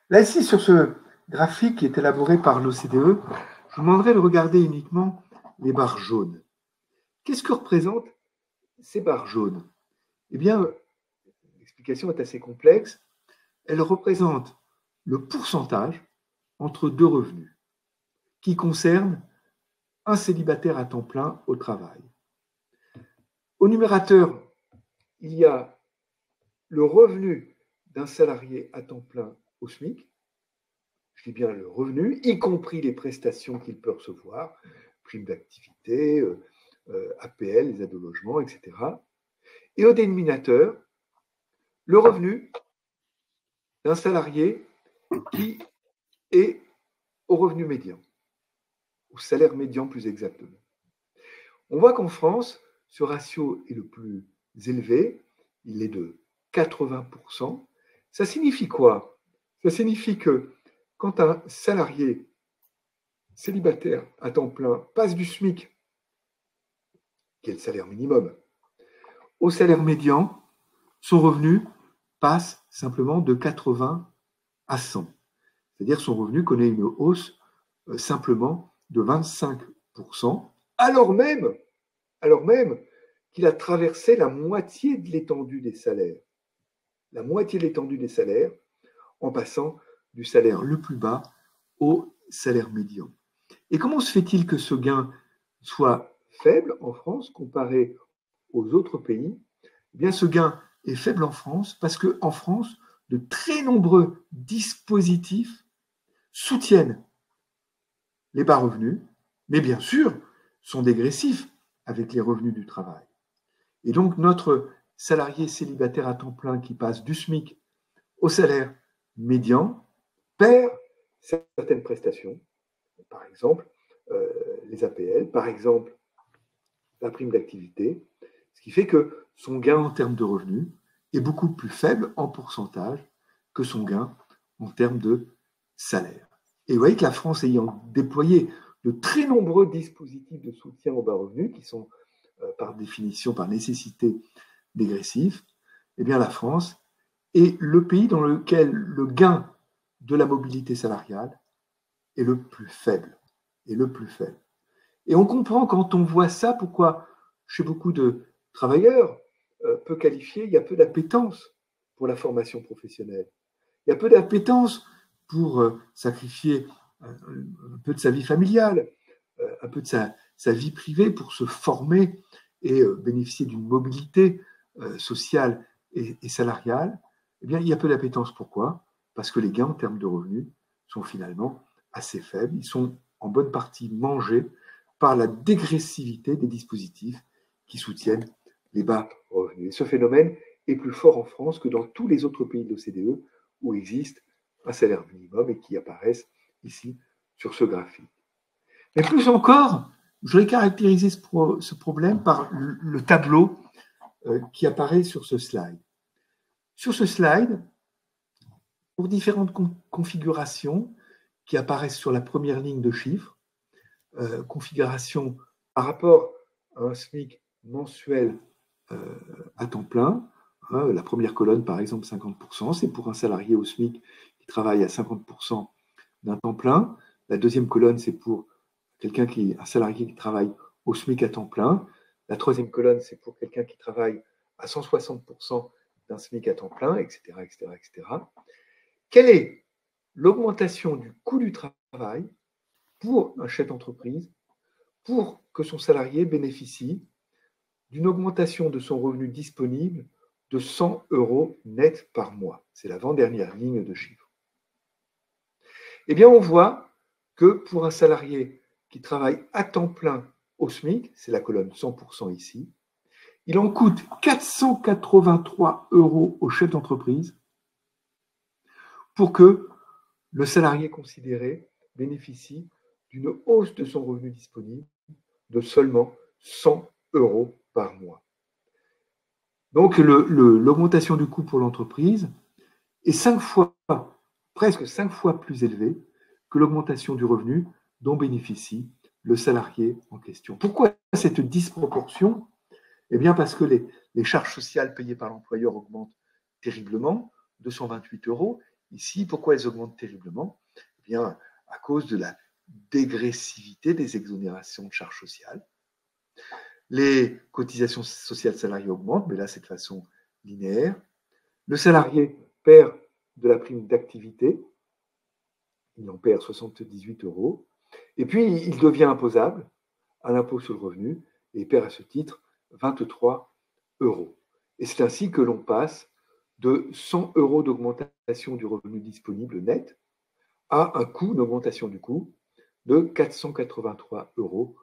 [SPEAKER 3] Là, ici, sur ce graphique qui est élaboré par l'OCDE, je vous demanderai de regarder uniquement les barres jaunes. Qu'est-ce que représentent ces barres jaunes? Eh bien, l'explication est assez complexe. Elles représentent le pourcentage entre deux revenus qui concerne un célibataire à temps plein au travail. Au numérateur, il y a le revenu d'un salarié à temps plein au SMIC, je dis bien le revenu, y compris les prestations qu'il peut recevoir, primes d'activité, APL, les aides au logement, etc. Et au dénominateur, le revenu d'un salarié qui est au revenu médian, au salaire médian plus exactement. On voit qu'en France, ce ratio est le plus élevé, il est de 80%. Ça signifie quoi? Ça signifie que quand un salarié célibataire à temps plein passe du SMIC, qui est le salaire minimum, au salaire médian, son revenu passe simplement de 80 à 100. C'est-à-dire son revenu connaît une hausse simplement de 25%, alors même qu'il a traversé la moitié de l'étendue des salaires. La moitié de l'étendue des salaires en passant du salaire le plus bas au salaire médian. Et comment se fait-il que ce gain soit faible en France comparé aux autres pays? Eh bien, ce gain est faible en France parce qu'en France, de très nombreux dispositifs soutiennent les bas revenus, mais bien sûr sont dégressifs avec les revenus du travail. Et donc, notre salarié célibataire à temps plein qui passe du SMIC au salaire médian perd certaines prestations, par exemple les APL, par exemple la prime d'activité, ce qui fait que son gain en termes de revenus est beaucoup plus faible en pourcentage que son gain en termes de salaire. Et vous voyez que la France ayant déployé de très nombreux dispositifs de soutien aux bas revenus, qui sont par définition, par nécessité, dégressifs, eh bien la France est le pays dans lequel le gain de la mobilité salariale est le plus faible. Et on comprend quand on voit ça pourquoi chez beaucoup de travailleurs peu qualifiés, il y a peu d'appétence pour la formation professionnelle. Il y a peu d'appétence pour sacrifier un peu de sa vie familiale, un peu de sa vie privée pour se former et bénéficier d'une mobilité sociale et salariale. Eh bien, il y a peu d'appétence. Pourquoi? Parce que les gains en termes de revenus sont finalement assez faibles. Ils sont en bonne partie mangés par la dégressivité des dispositifs qui soutiennent les bas revenus. Et ce phénomène est plus fort en France que dans tous les autres pays de l'OCDE où existe un salaire minimum et qui apparaissent ici sur ce graphique. Mais plus encore, je vais caractériser ce problème par le tableau qui apparaît sur ce slide. Sur ce slide, pour différentes configurations qui apparaissent sur la première ligne de chiffres, configuration par rapport à un SMIC mensuel à temps plein. La première colonne, par exemple, 50%, c'est pour un salarié au SMIC qui travaille à 50% d'un temps plein. La deuxième colonne, c'est pour un salarié qui travaille au SMIC à temps plein. La troisième colonne, c'est pour quelqu'un qui travaille à 160% d'un SMIC à temps plein, etc., etc., etc. Quelle est l'augmentation du coût du travail pour un chef d'entreprise pour que son salarié bénéficie d'une augmentation de son revenu disponible de 100 € net par mois? C'est l'avant-dernière ligne de chiffre. Eh bien, on voit que pour un salarié qui travaille à temps plein au SMIC, c'est la colonne 100% ici, il en coûte 483 € au chef d'entreprise pour que le salarié considéré bénéficie d'une hausse de son revenu disponible de seulement 100 € par mois. Donc, l'augmentation du coût pour l'entreprise est presque 5 fois plus élevée que l'augmentation du revenu dont bénéficie le salarié en question. Pourquoi cette disproportion? Eh bien, parce que les charges sociales payées par l'employeur augmentent terriblement, 228 €. Ici, pourquoi elles augmentent terriblement? Eh bien, à cause de la dégressivité des exonérations de charges sociales. Les cotisations sociales salariées augmentent, mais là, c'est de façon linéaire. Le salarié perd de la prime d'activité, il en perd 78 €, et puis il devient imposable à l'impôt sur le revenu, et il perd à ce titre 23 €. Et c'est ainsi que l'on passe de 100 € d'augmentation du revenu disponible net à un coût, une augmentation du coût de 483 €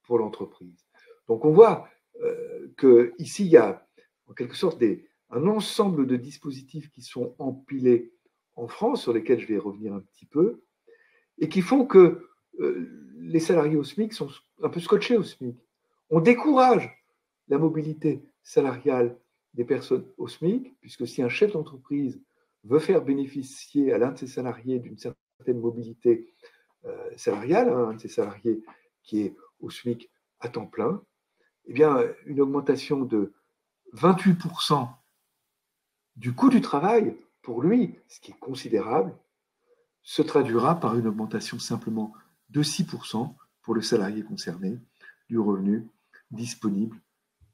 [SPEAKER 3] pour l'entreprise. Donc on voit qu'ici, il y a en quelque sorte un ensemble de dispositifs qui sont empilés en France, sur lesquels je vais revenir un petit peu, et qui font que les salariés au SMIC sont un peu scotchés au SMIC. On décourage la mobilité salariale des personnes au SMIC, puisque si un chef d'entreprise veut faire bénéficier à l'un de ses salariés d'une certaine mobilité salariale, un de ses salariés qui est au SMIC à temps plein, eh bien, une augmentation de 28% du coût du travail, pour lui, ce qui est considérable, se traduira par une augmentation simplement de 6% pour le salarié concerné du revenu disponible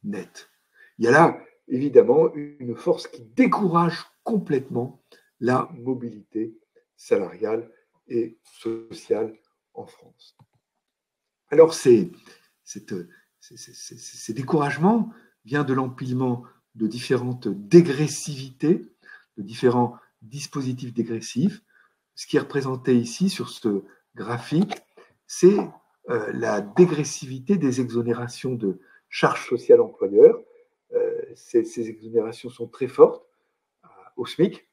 [SPEAKER 3] net. Il y a là, évidemment, une force qui décourage complètement la mobilité salariale et sociale en France. Alors, ces découragements viennent de l'empilement de différentes dégressivités, de différents dispositifs dégressifs. Ce qui est représenté ici sur ce graphique, c'est la dégressivité des exonérations de charges sociales employeurs. Ces exonérations sont très fortes au SMIC.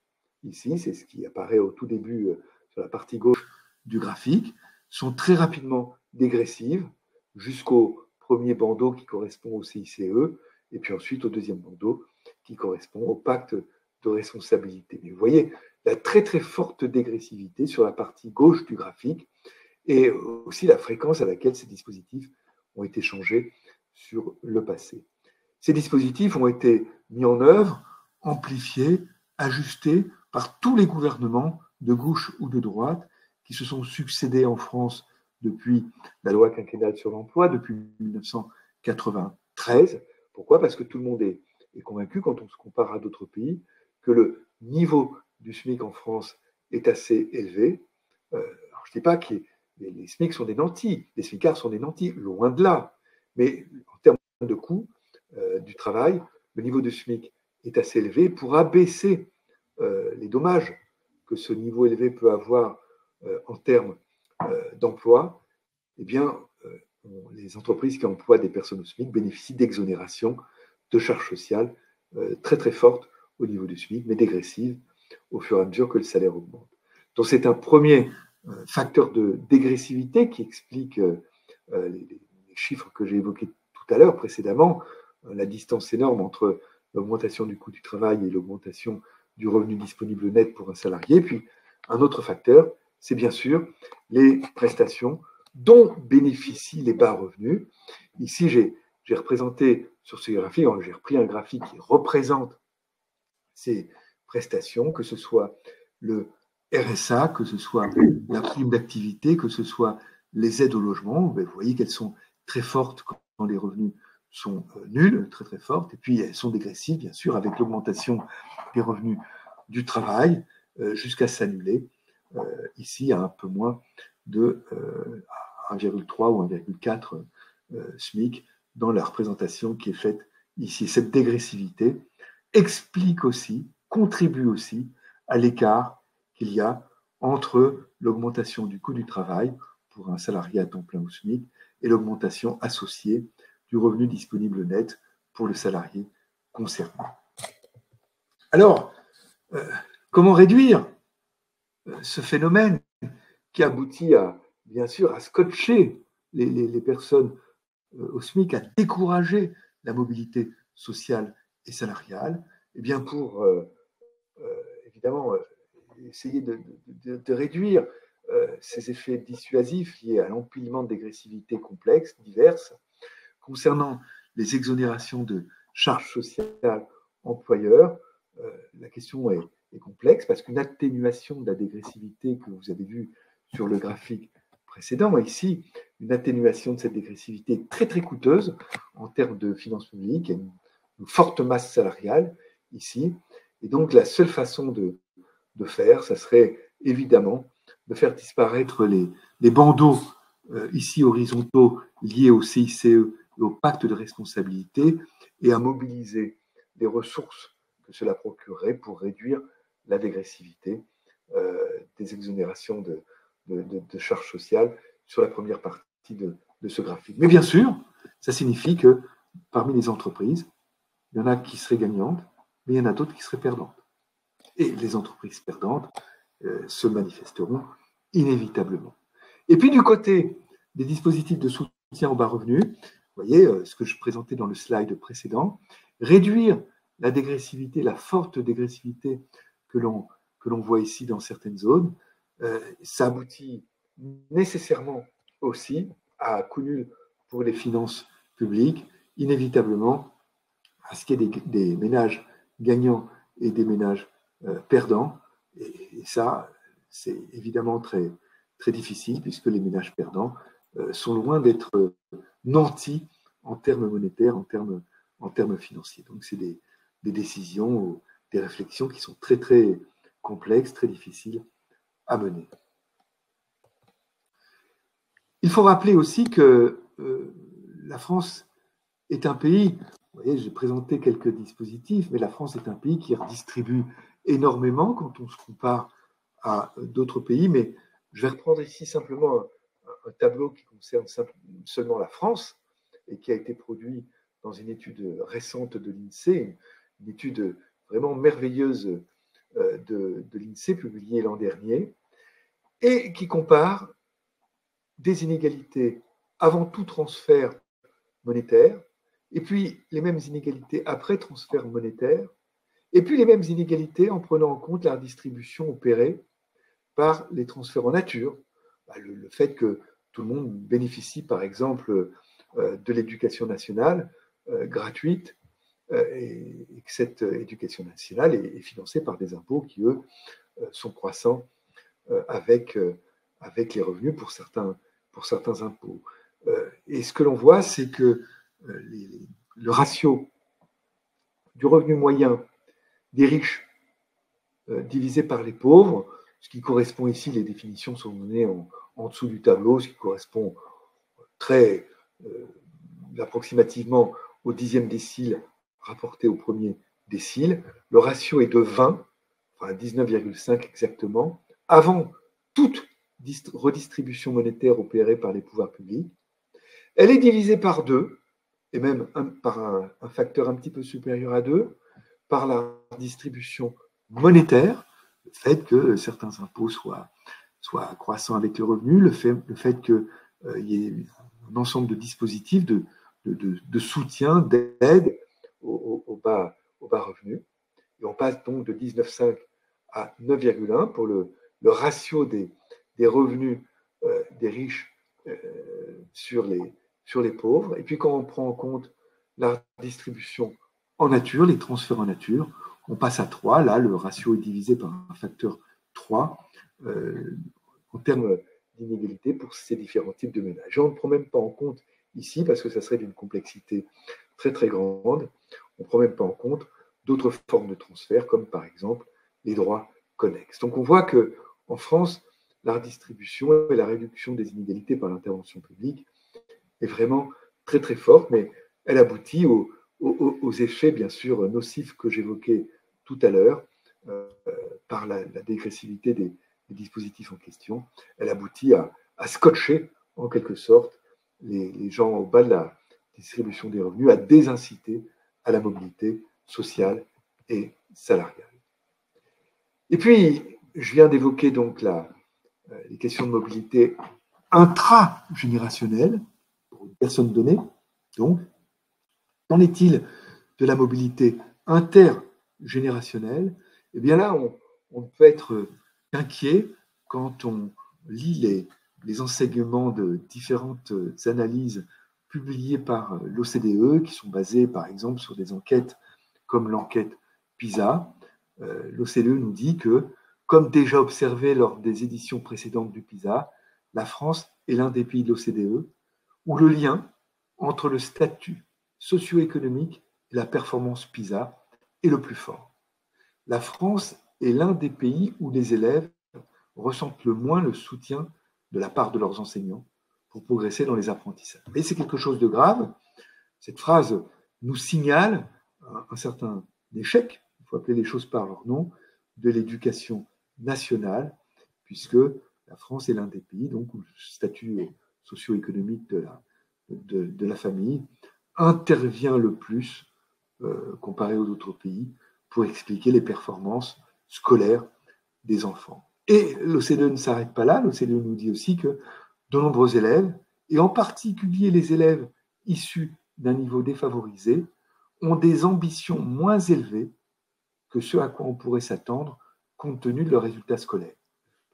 [SPEAKER 3] Ici, c'est ce qui apparaît au tout début sur la partie gauche du graphique, sont très rapidement dégressives jusqu'au premier bandeau qui correspond au CICE et puis ensuite au deuxième bandeau qui correspond au pacte de responsabilité. Mais vous voyez la très très forte dégressivité sur la partie gauche du graphique et aussi la fréquence à laquelle ces dispositifs ont été changés sur le passé. Ces dispositifs ont été mis en œuvre, amplifiés, ajustés par tous les gouvernements de gauche ou de droite qui se sont succédés en France depuis la loi quinquennale sur l'emploi, depuis 1993. Pourquoi ? Parce que tout le monde est convaincu, quand on se compare à d'autres pays, que le niveau du SMIC en France est assez élevé. Alors je ne dis pas que les SMIC sont des nantis, les SMICards sont des nantis, loin de là. Mais en termes de coût du travail, le niveau du SMIC est assez élevé pour abaisser les dommages que ce niveau élevé peut avoir en termes d'emploi. Eh bien, les entreprises qui emploient des personnes au SMIC bénéficient d'exonérations de charges sociales très très fortes au niveau du SMIC, mais dégressives au fur et à mesure que le salaire augmente. Donc c'est un premier facteur de dégressivité qui explique les chiffres que j'ai évoqués tout à l'heure précédemment, la distance énorme entre l'augmentation du coût du travail et l'augmentation du revenu disponible net pour un salarié. Puis un autre facteur, c'est bien sûr les prestations dont bénéficient les bas revenus. Ici, j'ai représenté sur ce graphique, j'ai repris un graphique qui représente ces prestations, que ce soit le RSA, que ce soit la prime d'activité, que ce soit les aides au logement. Vous voyez qu'elles sont très fortes quand les revenus sont nuls, très très fortes, et puis elles sont dégressives, bien sûr, avec l'augmentation des revenus du travail, jusqu'à s'annuler, ici à un peu moins de 1,3 ou 1,4 SMIC dans la représentation qui est faite ici. Cette dégressivité explique aussi, contribue aussi à l'écart qu'il y a entre l'augmentation du coût du travail pour un salarié à temps plein au SMIC et l'augmentation associée du revenu disponible net pour le salarié concerné. Alors, comment réduire ce phénomène qui aboutit bien sûr, à scotcher les personnes au SMIC, à décourager la mobilité sociale et salariale? Eh bien, pour évidemment essayer de réduire ces effets dissuasifs liés à l'empilement de dégressivité complexes, diverses, concernant les exonérations de charges sociales employeurs, la question est complexe parce qu'une atténuation de la dégressivité que vous avez vue sur le graphique précédent, ici, une atténuation de cette dégressivité est très très coûteuse en termes de finances publiques, il y a une forte masse salariale ici, et donc la seule façon de faire, ça serait évidemment de faire disparaître les bandeaux ici horizontaux liés au CICE et au pacte de responsabilité et à mobiliser les ressources que cela procurerait pour réduire la dégressivité des exonérations de charges sociales sur la première partie de ce graphique. Mais bien sûr, ça signifie que parmi les entreprises, il y en a qui seraient gagnantes, mais il y en a d'autres qui seraient perdantes. Et les entreprises perdantes, se manifesteront inévitablement. Et puis du côté des dispositifs de soutien aux bas revenus, vous voyez ce que je présentais dans le slide précédent, réduire la dégressivité, la forte dégressivité que l'on voit ici dans certaines zones, ça aboutit nécessairement aussi à coût nul pour les finances publiques, inévitablement à ce qu'il y ait des ménages gagnants et des ménages perdants. Et ça, c'est évidemment très, très difficile puisque les ménages perdants sont loin d'être nantis en termes monétaires, en termes financiers. Donc, c'est des décisions, des réflexions qui sont très, très complexes, très difficiles à mener. Il faut rappeler aussi que la France est un pays, vous voyez, j'ai présenté quelques dispositifs, mais la France est un pays qui redistribue énormément quand on se compare à d'autres pays. Mais je vais reprendre ici simplement un tableau qui concerne seulement la France et qui a été produit dans une étude récente de l'INSEE, une étude vraiment merveilleuse de l'INSEE publiée l'an dernier, et qui compare des inégalités avant tout transfert monétaire, et puis les mêmes inégalités après transfert monétaire, et puis les mêmes inégalités en prenant en compte la redistribution opérée par les transferts en nature. Le fait que tout le monde bénéficie, par exemple, de l'éducation nationale gratuite, et que cette éducation nationale est financée par des impôts qui, eux, sont croissants avec les revenus pour certains impôts. Et ce que l'on voit, c'est que le ratio du revenu moyen des riches divisé par les pauvres, ce qui correspond ici, les définitions sont données en dessous du tableau, ce qui correspond très approximativement au 10e décile rapporté au premier décile. Le ratio est de 20, enfin 19,5 exactement, avant toute redistribution monétaire opérée par les pouvoirs publics. Elle est divisée par 2, et même par un facteur un petit peu supérieur à 2, par la distribution monétaire, le fait que certains impôts soient croissants avec les revenus, le fait qu'il y ait un ensemble de dispositifs de soutien, d'aide aux bas revenus. Et on passe donc de 19,5 à 9,1 pour le ratio des revenus des riches sur les pauvres. Et puis quand on prend en compte la distribution en nature, les transferts en nature, on passe à 3. Là, le ratio est divisé par un facteur 3 en termes d'inégalité pour ces différents types de ménages. On ne prend même pas en compte ici, parce que ça serait d'une complexité très très grande, on ne prend même pas en compte d'autres formes de transfert, comme par exemple les droits connexes. Donc on voit qu'en France, la redistribution et la réduction des inégalités par l'intervention publique est vraiment très très forte, mais elle aboutit aux effets bien sûr nocifs que j'évoquais tout à l'heure par la dégressivité des dispositifs en question. Elle aboutit à scotcher en quelque sorte les gens au bas de la distribution des revenus, à désinciter à la mobilité sociale et salariale. Et puis, je viens d'évoquer donc les questions de mobilité intragénérationnelle pour une personne donnée. Donc, qu'en est-il de la mobilité intergénérationnelle? Eh bien là, on peut être inquiet quand on lit les enseignements de différentes analyses publiées par l'OCDE, qui sont basées par exemple sur des enquêtes comme l'enquête PISA. L'OCDE nous dit que, comme déjà observé lors des éditions précédentes du PISA, la France est l'un des pays de l'OCDE où le lien entre le statut socio-économique et la performance PISA est le plus fort. La France est l'un des pays où les élèves ressentent le moins le soutien de la part de leurs enseignants pour progresser dans les apprentissages. Et c'est quelque chose de grave. Cette phrase nous signale un certain échec, il faut appeler les choses par leur nom, de l'éducation nationale, puisque la France est l'un des pays donc, où le statut socio-économique de la famille intervient le plus, comparé aux autres pays, pour expliquer les performances scolaires des enfants. Et l'OCDE ne s'arrête pas là, l'OCDE nous dit aussi que de nombreux élèves, et en particulier les élèves issus d'un niveau défavorisé, ont des ambitions moins élevées que ce à quoi on pourrait s'attendre compte tenu de leurs résultats scolaires.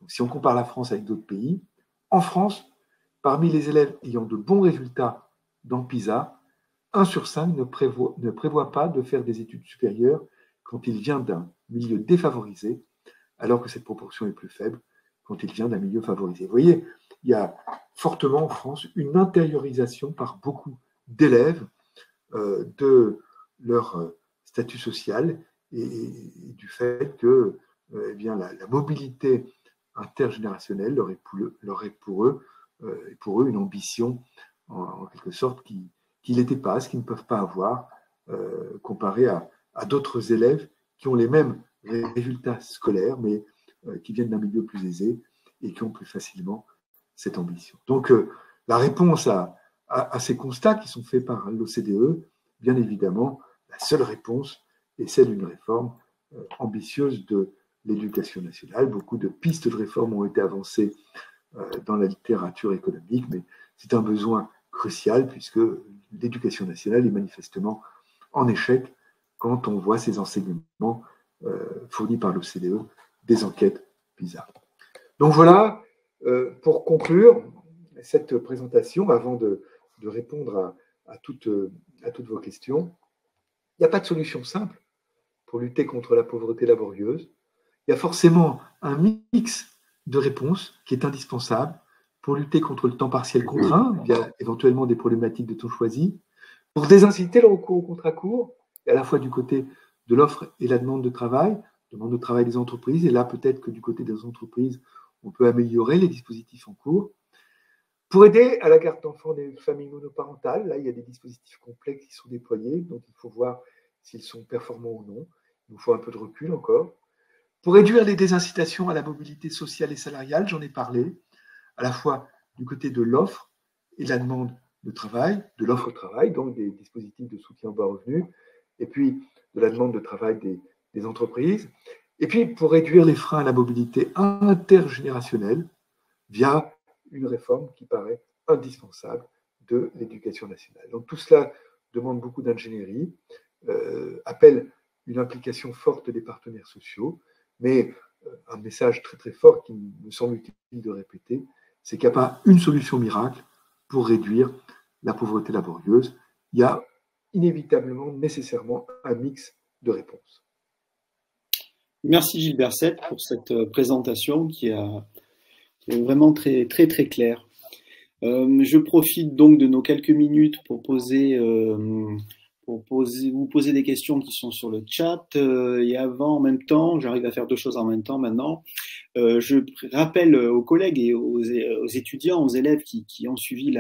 [SPEAKER 3] Donc, si on compare la France avec d'autres pays, en France, parmi les élèves ayant de bons résultats dans PISA, 1 sur 5 ne prévoit pas de faire des études supérieures quand il vient d'un milieu défavorisé, alors que cette proportion est plus faible quand il vient d'un milieu favorisé. Vous voyez, il y a fortement en France une intériorisation par beaucoup d'élèves de leur statut social et du fait que eh bien, la mobilité intergénérationnelle leur est pour eux une ambition en quelque sorte qui les dépasse, qu'ils ne peuvent pas avoir comparé à d'autres élèves qui ont les mêmes résultats scolaires, mais qui viennent d'un milieu plus aisé et qui ont plus facilement cette ambition. Donc, la réponse à ces constats qui sont faits par l'OCDE, bien évidemment, la seule réponse est celle d'une réforme ambitieuse de l'éducation nationale. Beaucoup de pistes de réforme ont été avancées dans la littérature économique, mais c'est un besoin crucial puisque l'éducation nationale est manifestement en échec quand on voit ces enseignements fournis par l'OCDE des enquêtes PISA. Donc voilà, pour conclure cette présentation, avant de répondre à toutes vos questions, il n'y a pas de solution simple pour lutter contre la pauvreté laborieuse. Il y a forcément un mix de réponses qui est indispensable pour lutter contre le temps partiel contraint, via éventuellement des problématiques de temps choisi, pour désinciter le recours au contrat court, à la fois du côté de l'offre et la demande de travail des entreprises, et là peut-être que du côté des entreprises, on peut améliorer les dispositifs en cours. Pour aider à la garde d'enfants des familles monoparentales, là il y a des dispositifs complexes qui sont déployés, donc il faut voir s'ils sont performants ou non. Il nous faut un peu de recul encore. Pour réduire les désincitations à la mobilité sociale et salariale, j'en ai parlé, à la fois du côté de l'offre et de la demande de travail, de l'offre au travail, donc des dispositifs de soutien aux bas revenus, et puis de la demande de travail des entreprises, et puis pour réduire les freins à la mobilité intergénérationnelle via une réforme qui paraît indispensable de l'éducation nationale. Donc tout cela demande beaucoup d'ingénierie, appelle une implication forte des partenaires sociaux, mais un message très très fort qui me semble utile de répéter, c'est qu'il n'y a pas une solution miracle pour réduire la pauvreté laborieuse. Il y a inévitablement, nécessairement, un mix de réponses.
[SPEAKER 2] Merci Gilbert Sette pour cette présentation qui est vraiment très très très claire. Je profite donc de nos quelques minutes pour vous poser des questions qui sont sur le chat. Et avant, en même temps, j'arrive à faire deux choses en même temps maintenant. Je rappelle aux collègues et aux étudiants, aux élèves qui ont suivi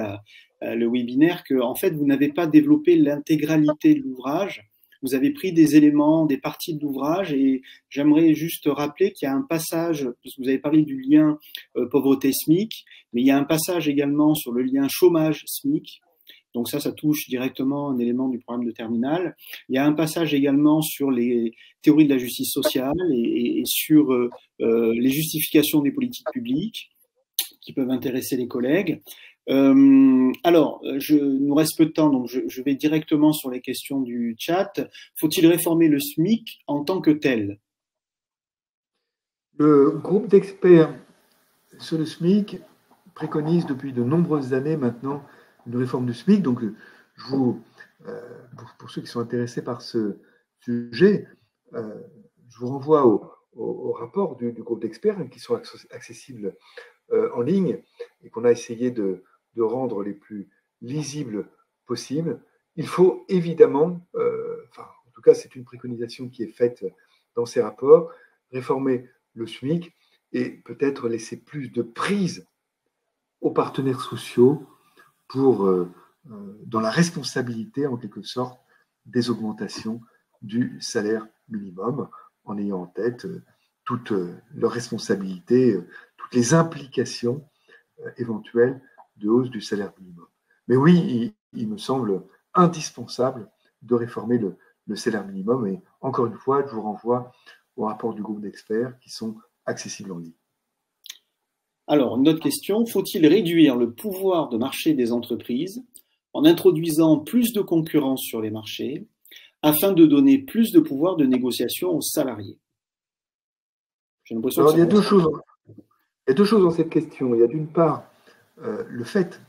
[SPEAKER 2] le webinaire que, en fait, vous n'avez pas développé l'intégralité de l'ouvrage. Vous avez pris des éléments, des parties de l'ouvrage, et j'aimerais juste rappeler qu'il y a un passage, puisque vous avez parlé du lien pauvreté SMIC, mais il y a un passage également sur le lien chômage SMIC. Donc ça touche directement un élément du programme de terminale. Il y a un passage également sur les théories de la justice sociale et sur les justifications des politiques publiques qui peuvent intéresser les collègues. Alors, nous reste peu de temps, donc je vais directement sur les questions du chat. Faut-il réformer le SMIC en tant que tel?
[SPEAKER 3] Le groupe d'experts sur le SMIC préconise depuis de nombreuses années maintenant une réforme du SMIC. Donc, pour ceux qui sont intéressés par ce sujet, je vous renvoie au rapport du groupe d'experts qui sont accessibles en ligne et qu'on a essayé de rendre les plus lisibles possibles. Il faut évidemment, en tout cas c'est une préconisation qui est faite dans ces rapports, réformer le SMIC et peut-être laisser plus de prise aux partenaires sociaux pour, dans la responsabilité en quelque sorte des augmentations du salaire minimum, en ayant en tête toutes leurs responsabilités, toutes les implications éventuelles de hausse du salaire minimum. Mais oui, il me semble indispensable de réformer le salaire minimum. Et encore une fois, je vous renvoie au rapport du groupe d'experts qui sont accessibles en ligne.
[SPEAKER 2] Alors, une autre question, faut-il réduire le pouvoir de marché des entreprises en introduisant plus de concurrence sur les marchés afin de donner plus de pouvoir de négociation aux salariés? J'ai l'impression que
[SPEAKER 3] Alors, il y a deux choses. Il y a deux choses dans cette question. Il y a d'une part le fait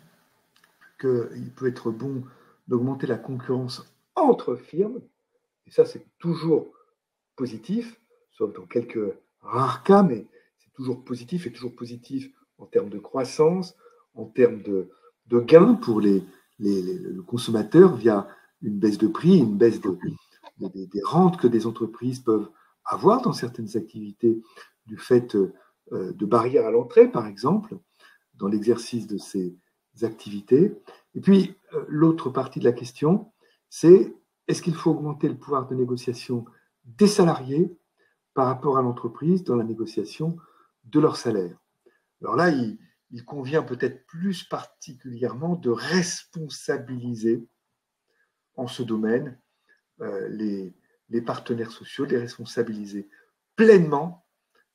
[SPEAKER 3] qu'il peut être bon d'augmenter la concurrence entre firmes, et ça c'est toujours positif, sauf dans quelques rares cas, mais c'est toujours positif, et toujours positif en termes de croissance, en termes de gains pour le consommateur via une baisse de prix, une baisse des rentes que des entreprises peuvent avoir dans certaines activités du fait de barrières à l'entrée, par exemple, dans l'exercice de ces activités. Et puis, l'autre partie de la question, c'est est-ce qu'il faut augmenter le pouvoir de négociation des salariés par rapport à l'entreprise dans la négociation de leur salaire? Alors là, il convient peut-être plus particulièrement de responsabiliser en ce domaine les partenaires sociaux, de les responsabiliser pleinement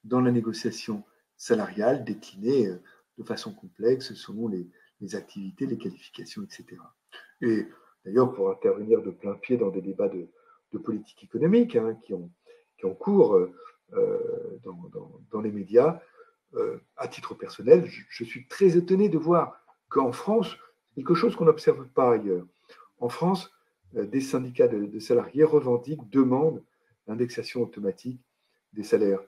[SPEAKER 3] dans la négociation salariale déclinée de façon complexe selon les activités, les qualifications, etc. Et d'ailleurs, pour intervenir de plein pied dans des débats de politique économique qui ont cours dans les médias, à titre personnel, je suis très étonné de voir qu'en France, quelque chose qu'on n'observe pas ailleurs, en France, des syndicats de salariés revendiquent, demandent l'indexation automatique des salaires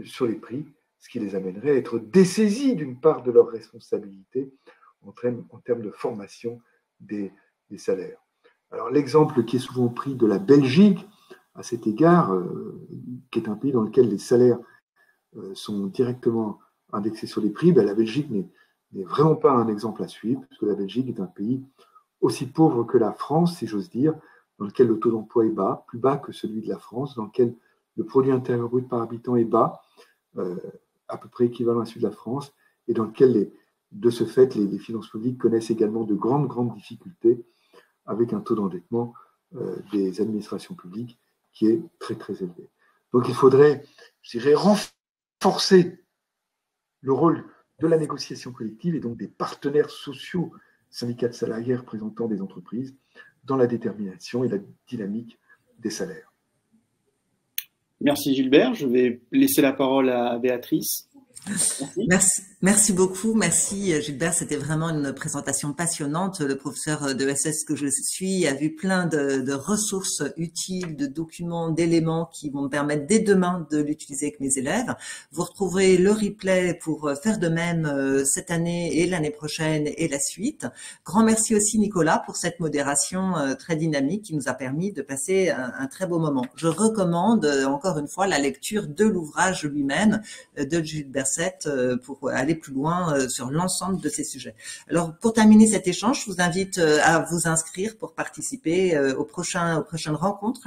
[SPEAKER 3] sur les prix, ce qui les amènerait à être dessaisis d'une part de leurs responsabilités en termes de formation des salaires. Alors l'exemple qui est souvent pris de la Belgique, à cet égard, qui est un pays dans lequel les salaires sont directement indexés sur les prix, la Belgique n'est vraiment pas un exemple à suivre, puisque la Belgique est un pays aussi pauvre que la France, si j'ose dire, dans lequel le taux d'emploi est bas, plus bas que celui de la France, dans lequel le produit intérieur brut par habitant est bas, à peu près équivalent à celui de la France, et dans lequel, de ce fait, les finances publiques connaissent également de grandes difficultés, avec un taux d'endettement des administrations publiques qui est très élevé. Donc il faudrait, je dirais, renforcer le rôle de la négociation collective et donc des partenaires sociaux, syndicats de salariés, représentants des entreprises, dans la détermination et la dynamique des salaires.
[SPEAKER 2] Merci Gilbert. Je vais laisser la parole à Béatrice.
[SPEAKER 1] Merci beaucoup. Merci Gilbert. C'était vraiment une présentation passionnante. Le professeur de ESS que je suis a vu plein de ressources utiles, de documents, d'éléments qui vont me permettre dès demain de l'utiliser avec mes élèves. Vous retrouverez le replay pour faire de même cette année et l'année prochaine et la suite. Grand merci aussi Nicolas pour cette modération très dynamique qui nous a permis de passer un très beau moment. Je recommande encore une fois la lecture de l'ouvrage lui-même de Gilbert pour aller plus loin sur l'ensemble de ces sujets. Alors, pour terminer cet échange, je vous invite à vous inscrire pour participer aux prochaines rencontres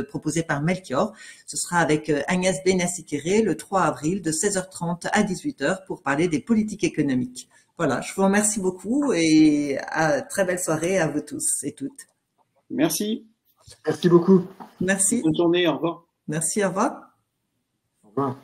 [SPEAKER 1] proposées par Melchior. Ce sera avec Agnès Benassi-Kéré le 3 avril de 16h30 à 18h pour parler des politiques économiques. Voilà, je vous remercie beaucoup et très belle soirée à vous tous et toutes.
[SPEAKER 2] Merci.
[SPEAKER 3] Merci beaucoup.
[SPEAKER 1] Merci.
[SPEAKER 2] Bonne journée, au revoir.
[SPEAKER 1] Merci, au revoir.
[SPEAKER 3] Au revoir.